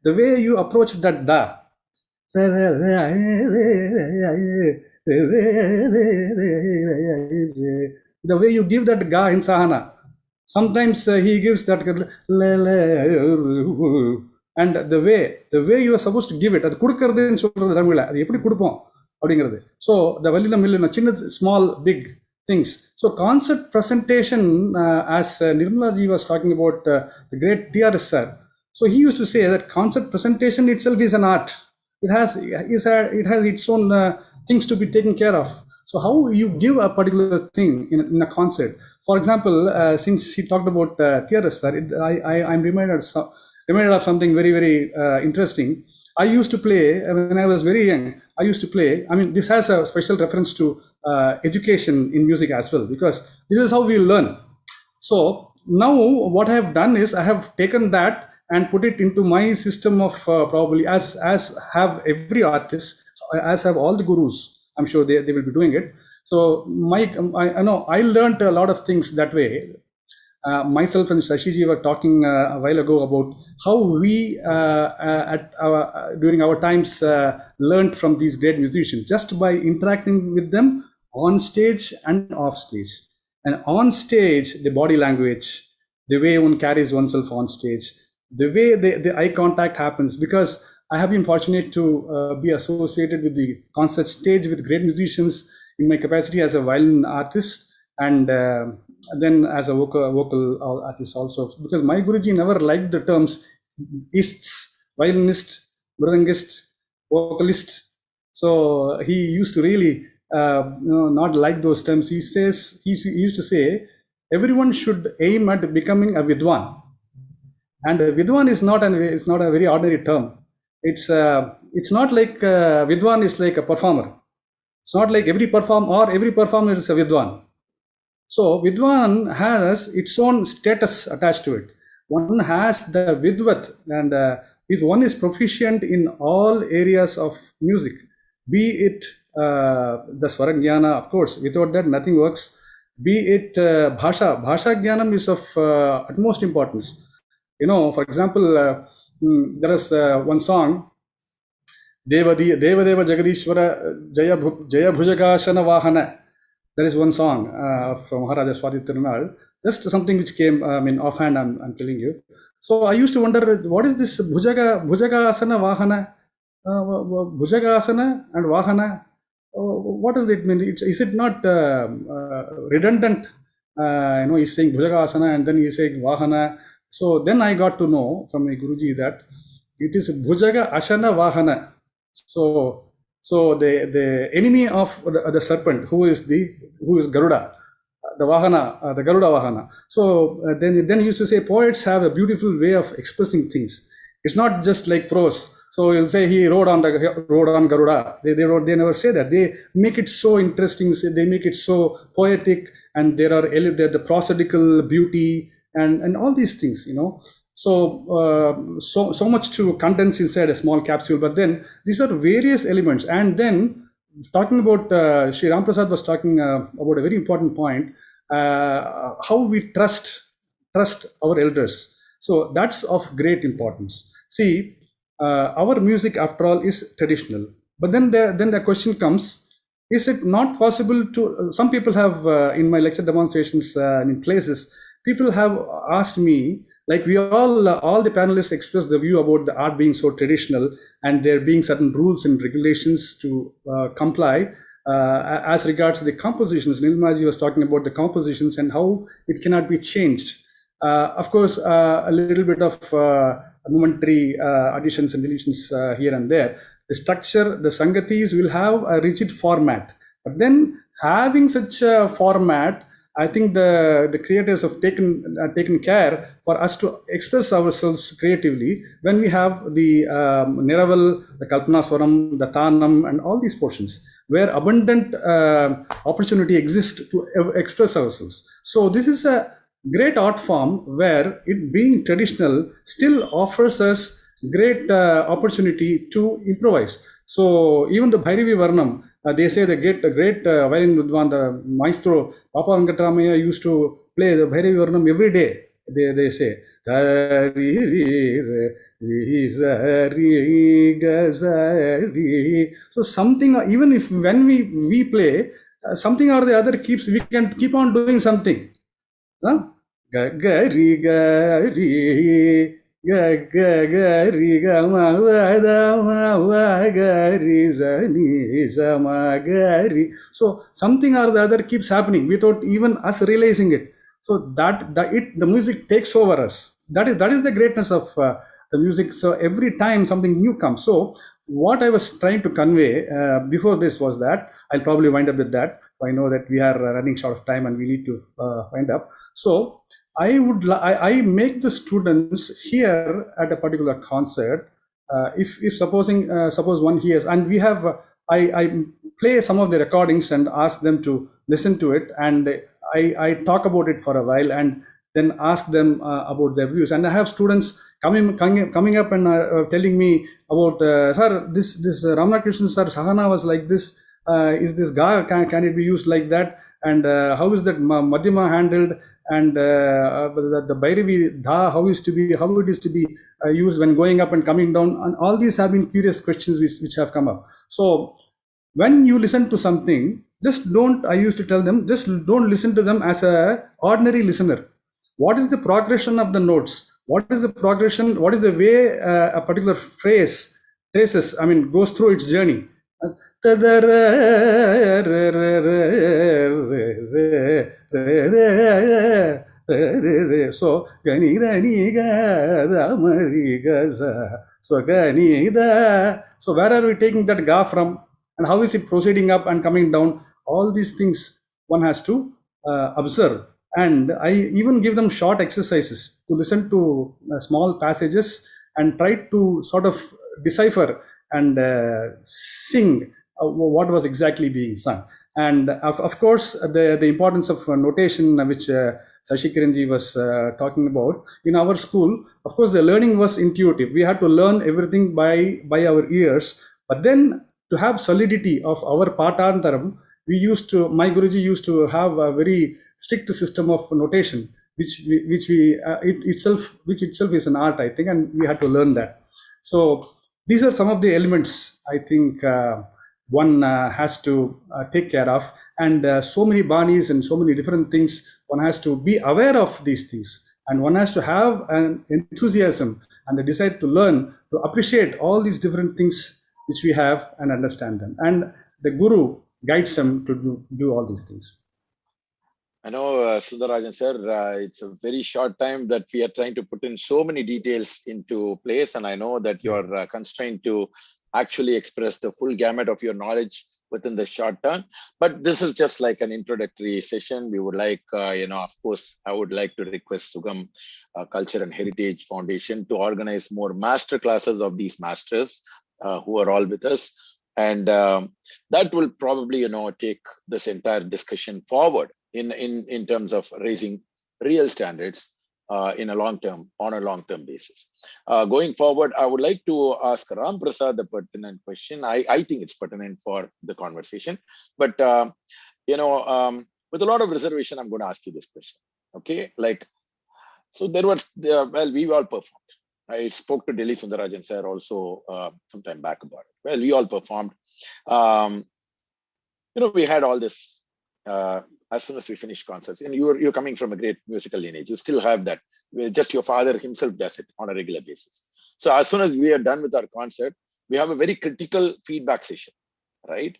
B: the way you approach that da, the way you give that ga in sahana, sometimes he gives that, and the way you are supposed to give it, அது கொடுக்கிறதுன்னு சொல்றது தமிழ்ல, அது எப்படி கொடுப்போம் அப்படிங்கிறது. So the valila millina chinna small big things. So concept presentation, as Nirmala ji was talking about, the great TRS sir. So he used to say that concept presentation itself is an art. It has its own things to be taken care of. So how you give a particular thing in a concert. For example, since she talked about theorists, I'm reminded of something very, very interesting. I used to play, when I was very young, I used to play, I mean, this has a special reference to education in music as well, because this is how we learn. So now what I have done is I have taken that and put it into my system of probably as have every artist, as have all the gurus. I'm sure they will be doing it. So I know I learned a lot of things that way. Myself and Shashiji were talking a while ago about how we during our times learned from these great musicians just by interacting with them on stage and off stage. And on stage, the body language, the way one carries oneself on stage, the way the eye contact happens, because I have been fortunate to be associated with the concert stage with great musicians in my capacity as a violin artist, and then as a vocal artist also, because my Guruji never liked the terms ists, violinist, mridangist, vocalist. So he used to really not like those terms. He used to say everyone should aim at becoming a vidwan, and vidwan is not a very ordinary term. It's not like vidwan is like a performer. It's not like every performer is a vidwan. So vidwan has its own status attached to it. One has the vidvat, and if one is proficient in all areas of music, be it the Swaragyana, of course, without that nothing works. Be it Bhasha Jnanam is of utmost importance. You know, for example, there is one song, Devadeva Jagadishwara Jaya Bhujagasana Vahana. There is one song from Maharaja Swati Tirunal, just something which came, offhand, I'm telling you. So I used to wonder, what is this Bhujaga Asana Vahana? Bhujaga Asana and Vahana, what does it mean? Is it not redundant? He's saying Bhujaga Asana and then he's saying Vahana. So then I got to know from my Guruji that it is Bhujaga Asana Vahana. So the enemy of the serpent, who is Garuda, the Vahana, the Garuda Vahana. So then he used to say poets have a beautiful way of expressing things. It's not just like prose. So he'll say he rode on Garuda. They never say that. They make it so interesting. They make it so poetic, and there are the prosodical beauty and all these things, you know. So much to condense inside a small capsule. But then these are various elements. And then talking about Sri Ramprasad was talking about a very important point, how we trust our elders. So that's of great importance. See, our music, after all, is traditional. But then the question comes: is it not possible to? Some people have in my lecture demonstrations in places, people have asked me, like we all the panelists express the view about the art being so traditional and there being certain rules and regulations to comply as regards the compositions. Nirmala was talking about the compositions and how it cannot be changed. Of course, a little bit of momentary additions and deletions here and there. The structure, the sangatis will have a rigid format. But then having such a format, I think the creators have taken care for us to express ourselves creatively when we have the Niraval, the Kalpana Swaram, the Tanam, and all these portions where abundant opportunity exists to express ourselves. So this is a great art form where it being traditional still offers us great opportunity to improvise. So even the Bhairavi Varnam, they say the great violin vidwan, the maestro Papa Venkatramaya used to play the Bhairavi Varnam every day. They say so something, even if when we play something or the other we can keep on doing something. Gari gari gari gari. So something or the other keeps happening without even us realizing it. So the music takes over us. That is the greatness of the music. So every time something new comes. So what I was trying to convey before this was that I'll probably wind up with that. So I know that we are running short of time and we need to wind up. So I make the students here at a particular concert. If suppose one hears, and we have I play some of the recordings and ask them to listen to it, and I talk about it for a while and then ask them about their views. And I have students coming up and telling me about, sir, this Ramakrishna sir, Sahana was like this. Is this ga can it be used like that? And how is that Madhyama handled? And the Bhairavi dha, how it is to be used when going up and coming down? And all these have been curious questions which have come up. So when you listen to something, just don't, I used to tell them, just don't listen to them as a ordinary listener. What is the progression of the notes? What is the progression? What is the way a particular phrase traces, goes through its journey? So so where are we taking that ga from, and how is it proceeding up and coming down? All these things one has to observe. And I even give them short exercises to listen to small passages and try to sort of decipher and sing what was exactly being sung. And of course, the importance of notation, which Shashikiranji was talking about. In our school, of course, the learning was intuitive. We had to learn everything by our ears. But then to have solidity of our patantaram, my Guruji used to have a very strict system of notation, which itself is an art, I think, and we had to learn that. So these are some of the elements I think one has to take care of, and so many banis and so many different things. One has to be aware of these things, and one has to have an enthusiasm and the desire to learn, to appreciate all these different things which we have and understand them. And the Guru guides them to do all these things.
A: I know, Sunder Rajan sir, it's a very short time that we are trying to put in so many details into place, and I know that you're constrained to actually express the full gamut of your knowledge within the short term. But this is just like an introductory session. We would like, of course, I would like to request Sugam Culture and Heritage Foundation to organize more master classes of these masters who are all with us. And that will probably, take this entire discussion forward in terms of raising real standards on a long-term basis. Going forward, I would like to ask Ramprasad the pertinent question. I think it's pertinent for the conversation, but with a lot of reservation, I'm going to ask you this question. Okay, so we all performed. I spoke to Delhi Sundarajan sir also some time back about it. Well, we all performed. We had all this. As soon as we finish concerts, and you're coming from a great musical lineage, you still have that. Just your father himself does it on a regular basis. So as soon as we are done with our concert, we have a very critical feedback session, right?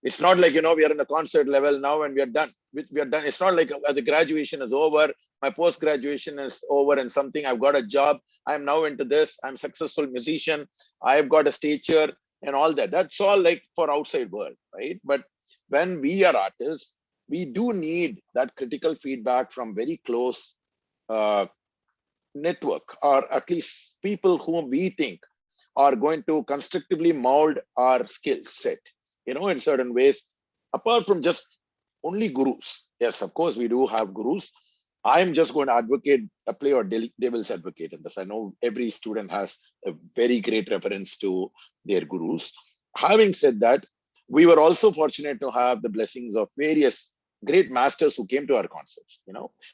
A: It's not like, we are in a concert level now and we are done. We are done. It's not like the graduation is over, my post-graduation is over and something, I've got a job, I'm now into this, I'm a successful musician, I've got a stature and all that. That's all like for outside world, right? But when we are artists, we do need that critical feedback from very close network, or at least people whom we think are going to constructively mold our skill set, in certain ways, apart from just only gurus. Yes, of course, we do have gurus. I'm just going to advocate, play or devil's advocate in this. I know every student has a very great reference to their gurus. Having said that, we were also fortunate to have the blessings of various great masters who came to our concerts.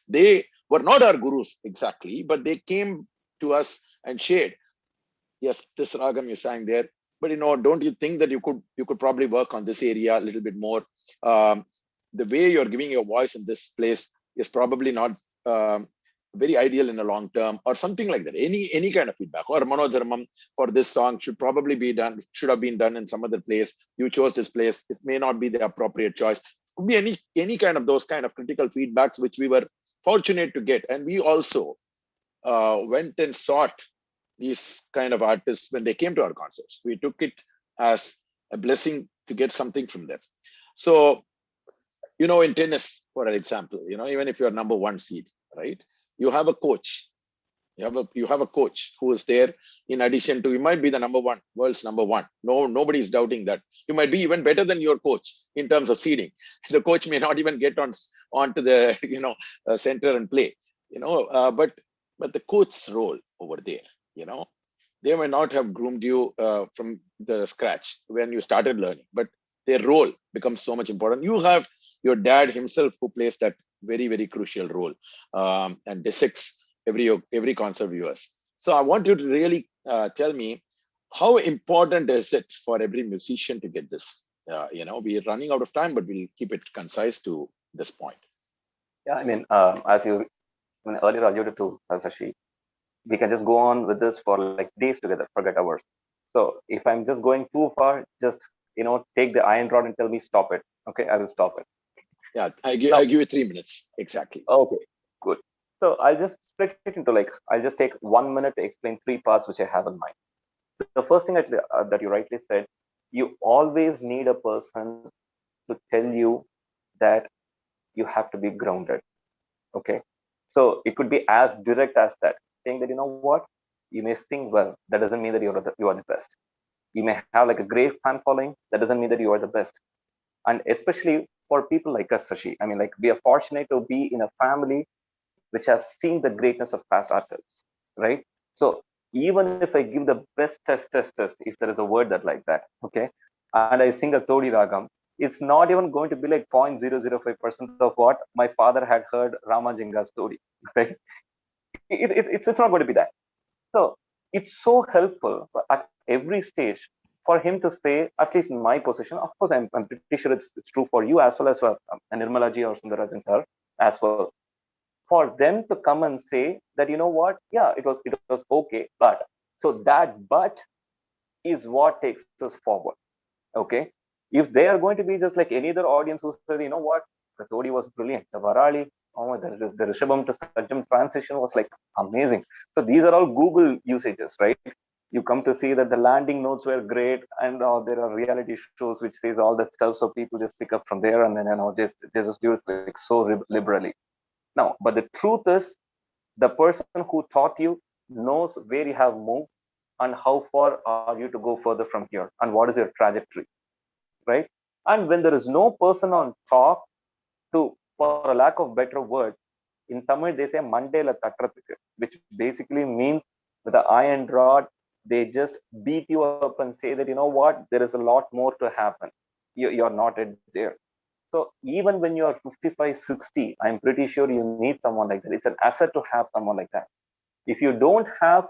A: They were not our gurus exactly, but they came to us and shared, yes, this ragam you sang there, but don't you think that you could probably work on this area a little bit more? The way you're giving your voice in this place is probably not very ideal in the long term, or something like that. Any kind of feedback, or Manodharmam for this song should have been done in some other place. You chose this place, it may not be the appropriate choice. Could be any kind of those kind of critical feedbacks, which we were fortunate to get. And we also went and sought these kind of artists when they came to our concerts. We took it as a blessing to get something from them. So, in tennis, for example, even if you're number one seed, right, you have a coach. You have a coach who is there in addition to, you might be the number one, world's number one. No, nobody is doubting that. You might be even better than your coach in terms of seeding. The coach may not even get onto the center and play. But the coach's role over there, they may not have groomed you from the scratch when you started learning, but their role becomes so much important. You have your dad himself who plays that very, very crucial role, and dissects every concert viewers. So I want you to really tell me, how important is it for every musician to get this? We are running out of time, but we'll keep it concise to this point.
C: Yeah, as you earlier alluded to, Sashi, we can just go on with this for like days together, forget hours. So if I'm just going too far, just take the iron rod and tell me stop it. Okay, I will stop it.
A: Yeah, I give you 3 minutes exactly.
C: Okay, good. So I'll just split it into I'll just take 1 minute to explain 3 parts which I have in mind. The first thing that you rightly said, you always need a person to tell you that you have to be grounded. Okay, so it could be as direct as that, saying that what, you may sing well, that doesn't mean that you are the best. You may have like a great fan following, that doesn't mean that you are the best. And especially for people like us, Sashi, we are fortunate to be in a family which have seen the greatness of past artists, right? So even if I give the best test, if there is a word that like that, okay, and I sing a Todi Ragam, it's not even going to be like 0.005% of what my father had heard Ramanjanga's story, right? It's not going to be that. So it's so helpful at every stage for him to say, at least in my position, of course, I'm pretty sure it's true for you as well as for Nirmala ji or Sunder Rajan sir as well, for them to come and say that, what, yeah, it was okay, but so that but is what takes us forward. Okay, if they are going to be just like any other audience who said, what, the Todi was brilliant, the Varali, oh, the Rishabham to Sajam transition was like amazing. So these are all Google usages, right? You come to see that the landing notes were great, and there are reality shows which says all that stuff, so people just pick up from there and then just do it like so liberally. Now, but the truth is, the person who taught you knows where you have moved and how far are you to go further from here and what is your trajectory, right? And when there is no person on top to, for a lack of better word, in Tamil they say Mandela Tatrathukku, which basically means with the iron rod, they just beat you up and say that, what, there is a lot more to happen. You're not at there. So even when you are 55, 60, I'm pretty sure you need someone like that. It's an asset to have someone like that. If you don't have,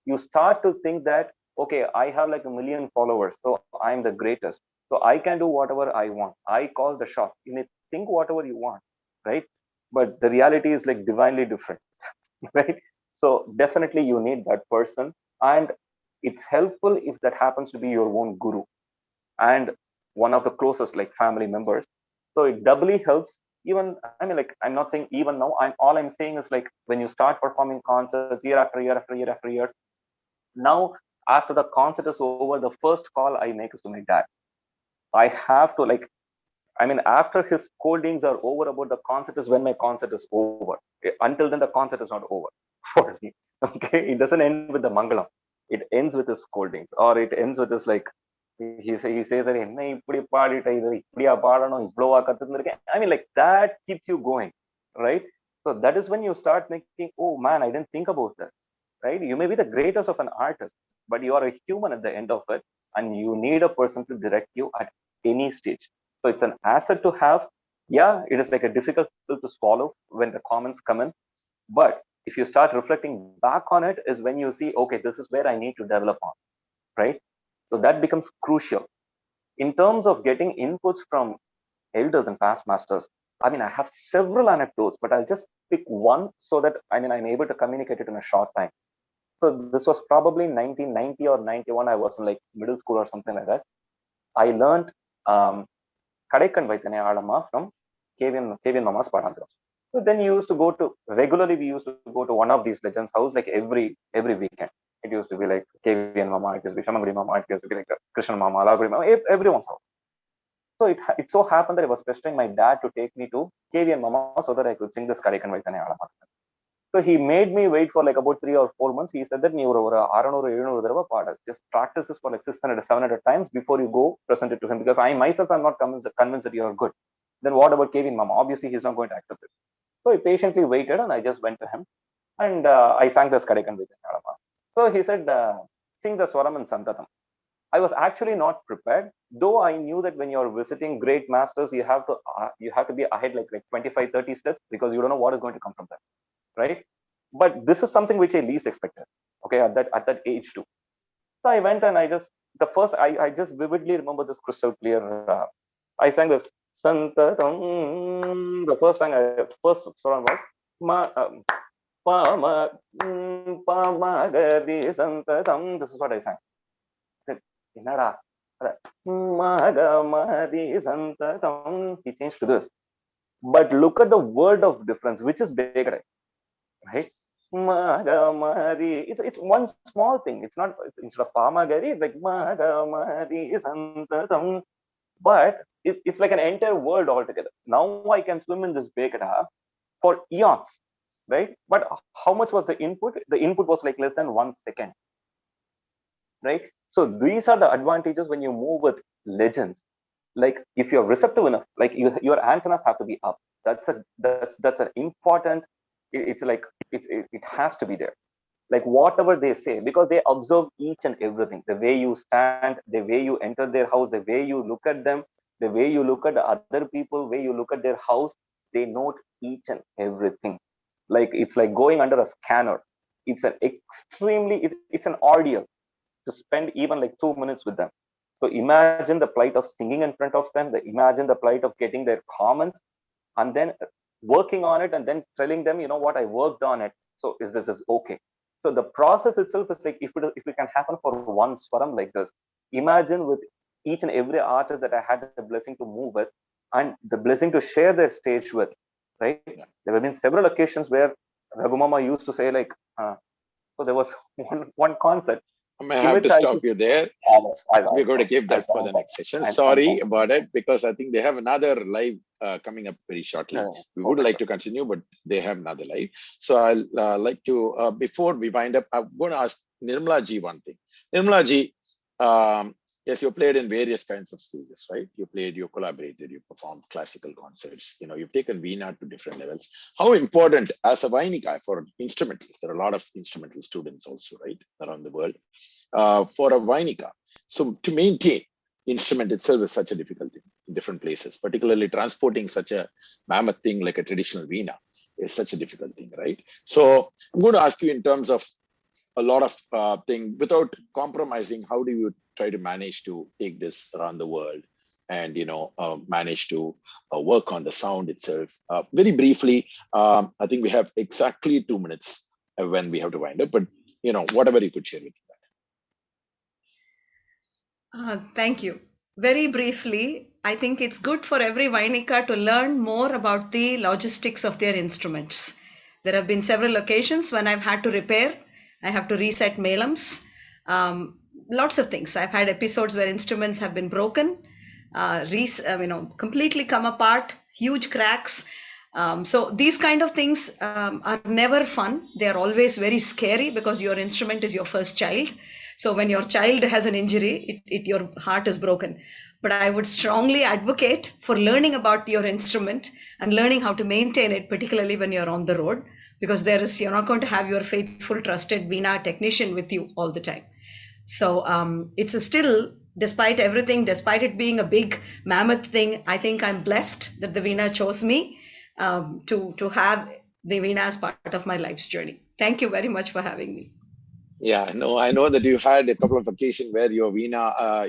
C: you start to think that, okay, I have like 1 million followers, so I'm the greatest. So I can do whatever I want. I call the shots. You may think whatever you want, right? But the reality is like divinely different, right? So definitely you need that person. And it's helpful if that happens to be your own guru and one of the closest like family members. So it doubly helps. Even I'm not saying even now, I'm saying is like when you start performing concerts year after year after year after year, now after the concert is over, the first call I make is to my dad. I have to after his scoldings are over about the concert is when my concert is over. Until then the concert is not over for me. Okay, it doesn't end with the mangalam, it ends with his scoldings, or it ends with his like he says that என்ன இப்படி பாடிட்ட இது இப்படியா பாடணும் இவ்வளவா கத்துருக்கேன். Like that keeps you going, right? So that is when you start thinking, oh man, I didn't think about that, right? You may be the greatest of an artist, but you are a human at the end of it, and you need a person to direct you at any stage. So it's an asset to have. Yeah, it is like a difficult pill to swallow when the comments come in, but if you start reflecting back on it is when you see, okay, this is where I need to develop on, right? So that becomes crucial. In terms of getting inputs from elders and past masters, I have several anecdotes, but I'll just pick one so that I'm able to communicate it in a short time. So this was probably 1990 or 91. I was in like middle school or something like that. I learned Kadaikan Vaitane Alama from K.N. Mama's Padandram. So then you used to go to, regularly we used to go to one of these legends' house like every weekend. It used to be like K.N. Mama, it used to be Shamangudi Mama, it used to be like Krishna Mama, Alaguri Mama, everyone's house. So it so happened that I was pestering my dad to take me to KVN Mama so that I could sing this Karikan Vaitane Alama. So he made me wait for like about 3 or 4 months. He said that just practice this for like 600, 700 times before you go present it to him, because I myself am not convinced that you are good. Then what about KVN Mama? Obviously, he's not going to accept it. So I patiently waited and I just went to him and I sang this Karikan Vaitane Alama. So he said, sing the Swaram and Santatam. I was actually not prepared, though I knew that when you're visiting great masters, you have to be ahead like 25, 30 steps, because you don't know what is going to come from that, right? But this is something which I least expected. Okay, at that age too. So I went and I just vividly remember this crystal clear. I sang this Santatam. The first song was Ma Pama Pama Gari Santatam. This is what I sang. He changed to this. But look at the word of difference, which is bigger, right? It's one small thing. It's not, instead of Pamagari, it's like but it's like an entire world altogether. Now I can swim in this Bekada for eons, right? But how much was the input? The input was like less than 1 second, right? So these are the advantages when you move with legends. Like if you're receptive enough, like your antennas have to be up. That's an important. It's like it has to be there. Like whatever they say, because they observe each and everything. The way you stand, the way you enter their house, the way you look at them, the way you look at the other people, the way you look at their house, they note each and everything. Like it's like going under a scanner. It's an extremely, it's an ordeal to spend even like 2 minutes with them. So imagine the plight of singing in front of them, imagine the plight of getting their comments and then working on it and then telling them, you know what, I worked on it. So this is okay. So the process itself is like, if it can happen for one swaram like this, imagine with each and every artist that I had the blessing to move with and the blessing to share their stage with, right? There have been several occasions where Ragumama used to say like, so there was one concert.
A: I may have to stop you there. We're going to keep that for the next session. Sorry about it, because I think they have another live coming up very shortly. We would like to continue, but they have another live. So I'll like to, before we wind up, I'm going to ask Nirmala ji one thing. Nirmala ji, yes, you played in various kinds of stages, right? You collaborated, you performed classical concerts, you've taken Veena to different levels. How important as a Vainika for instrumentalists, there are a lot of instrumental students also, right, around the world, for a Vainika. So to maintain instrument itself is such a difficult thing in different places, particularly transporting such a mammoth thing like a traditional Veena is such a difficult thing, right? So I'm going to ask you in terms of a lot of things without compromising. How do you try to manage to take this around the world and manage to work on the sound itself? Very briefly, I think we have exactly 2 minutes when we have to wind up, but whatever you could share with
D: that. Thank you. Very briefly, I think it's good for every Vainika to learn more about the logistics of their instruments. There have been several occasions when I've had to repair. I have to reset melams, lots of things. I've had episodes where instruments have been broken, completely come apart, huge cracks. So these kind of things are never fun. They are always very scary because your instrument is your first child. So when your child has an injury, your heart is broken. But I would strongly advocate for learning about your instrument and learning how to maintain it, particularly when you're on the road, because you're not going to have your faithful, trusted Veena technician with you all the time. So it's still, despite everything, despite it being a big mammoth thing, I think I'm blessed that the Veena chose me to have the Veena as part of my life's journey. Thank you very much for having me.
A: Yeah, no, I know that you had a couple of occasions where your Veena,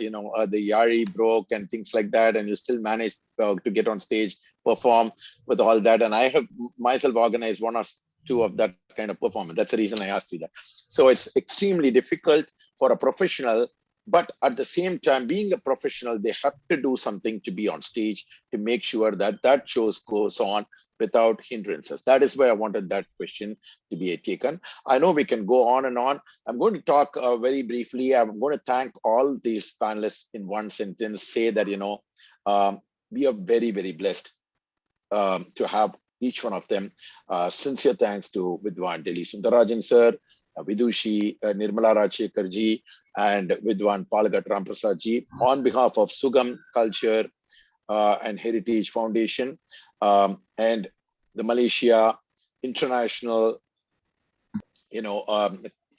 A: the Yari broke and things like that, and you still managed to get on stage, perform with all that. And I have myself organized 1 or 2 of that kind of performance. That's the reason I asked you that. So it's extremely difficult for a professional, but at the same time, being a professional, they have to do something to be on stage to make sure that that shows goes on without hindrances. That is why I wanted that question to be taken. I know we can go on and on. I'm going to talk very briefly. I'm going to thank all these panelists in one sentence, say that, we are very, very blessed to have each one of them. Sincere thanks to Vidwan Delhi Sunder Rajan sir, Vidushi, Nirmala Rajasekar ji, and Vidwan Palghat Ramprasad ji on behalf of Sugam Culture and Heritage Foundation and the Malaysia International,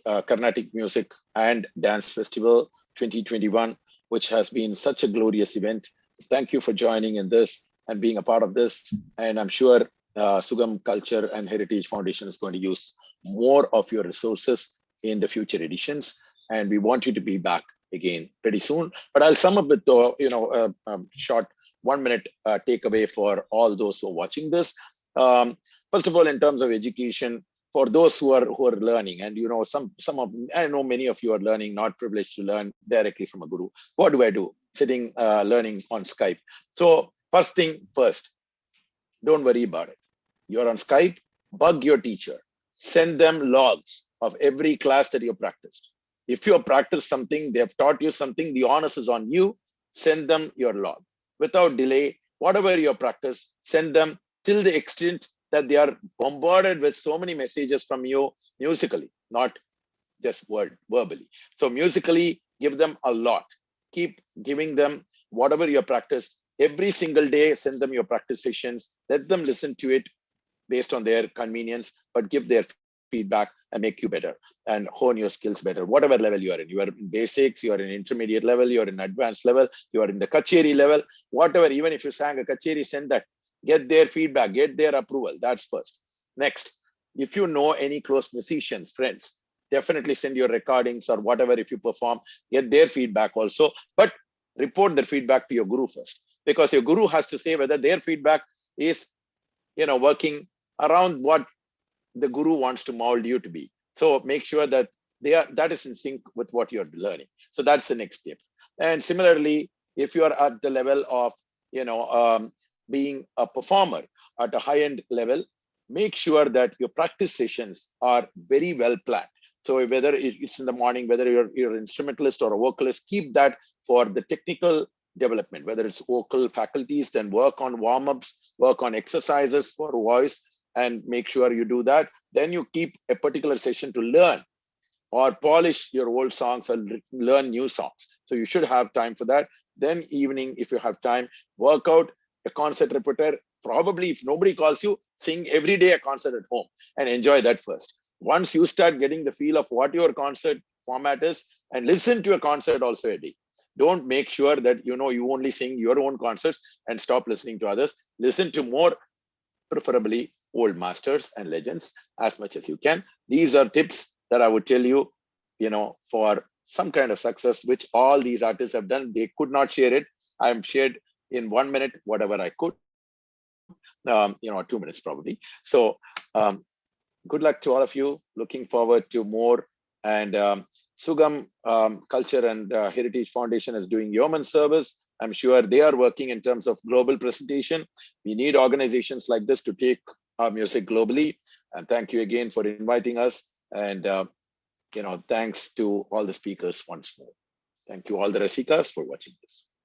A: Carnatic Music and Dance Festival 2021, which has been such a glorious event. Thank you for joining in this and being a part of this. And I'm sure Sugam Culture and Heritage Foundation is going to use more of your resources in the future editions. And we want you to be back again pretty soon. But I'll sum up with a short 1 minute takeaway for all those who are watching this. First of all, in terms of education, for those who are learning, and I know many of you are learning, not privileged to learn directly from a guru. What do I do? Sitting learning on Skype. So first thing first, don't worry about it. You're on Skype, bug your teacher. Send them logs of every class that you practiced. If you have practiced something, they have taught you something, the onus is on you. Send them your log. Without delay, whatever you practice, send them till the extent that they are bombarded with so many messages from you musically, not just verbally. So musically, give them a lot. Keep giving them whatever you practice. Every single day, send them your practice sessions. Let them listen to it based on their convenience, but give their feedback and make you better and hone your skills better, whatever level you are in. You are in basics, you are in intermediate level, you are in advanced level, you are in the kacheri level, whatever. Even if you sang a kacheri, send that. Get their feedback, get their approval. That's first. Next, if you know any close musicians, friends, definitely send your recordings or whatever. If you perform, get their feedback also, but report their feedback to your guru first, because your guru has to say whether their feedback is working around what the guru wants to mold you to be. So make sure that that is in sync with what you're learning. So that's the next step. And similarly, if you are at the level of being a performer at a high-end level, make sure that your practice sessions are very well planned. So whether it's in the morning, whether you're an instrumentalist or a vocalist, keep that for the technical development. Whether it's vocal faculties, then work on warm-ups, work on exercises for voice, and make sure you do that. Then you keep a particular session to learn or polish your old songs or learn new songs. So you should have time for that. Then evening, if you have time, work out a concert repertoire. Probably if nobody calls you, sing every day a concert at home and enjoy that first. Once you start getting the feel of what your concert format is, and listen to a concert also a day. Don't make sure that you only sing your own concerts and stop listening to others. Listen to more, preferably old masters and legends, as much as you can. These are tips that I would tell you, for some kind of success, which all these artists have done. They could not share it. I'm shared in 1 minute, whatever I could, 2 minutes probably. So good luck to all of you. Looking forward to more. And Sugam Culture and Heritage Foundation is doing yeoman service. I'm sure they are working in terms of global presentation. We need organizations like this to take our music globally. And thank you again for inviting us. And thanks to all the speakers once more. Thank you all the Rasikas for watching this.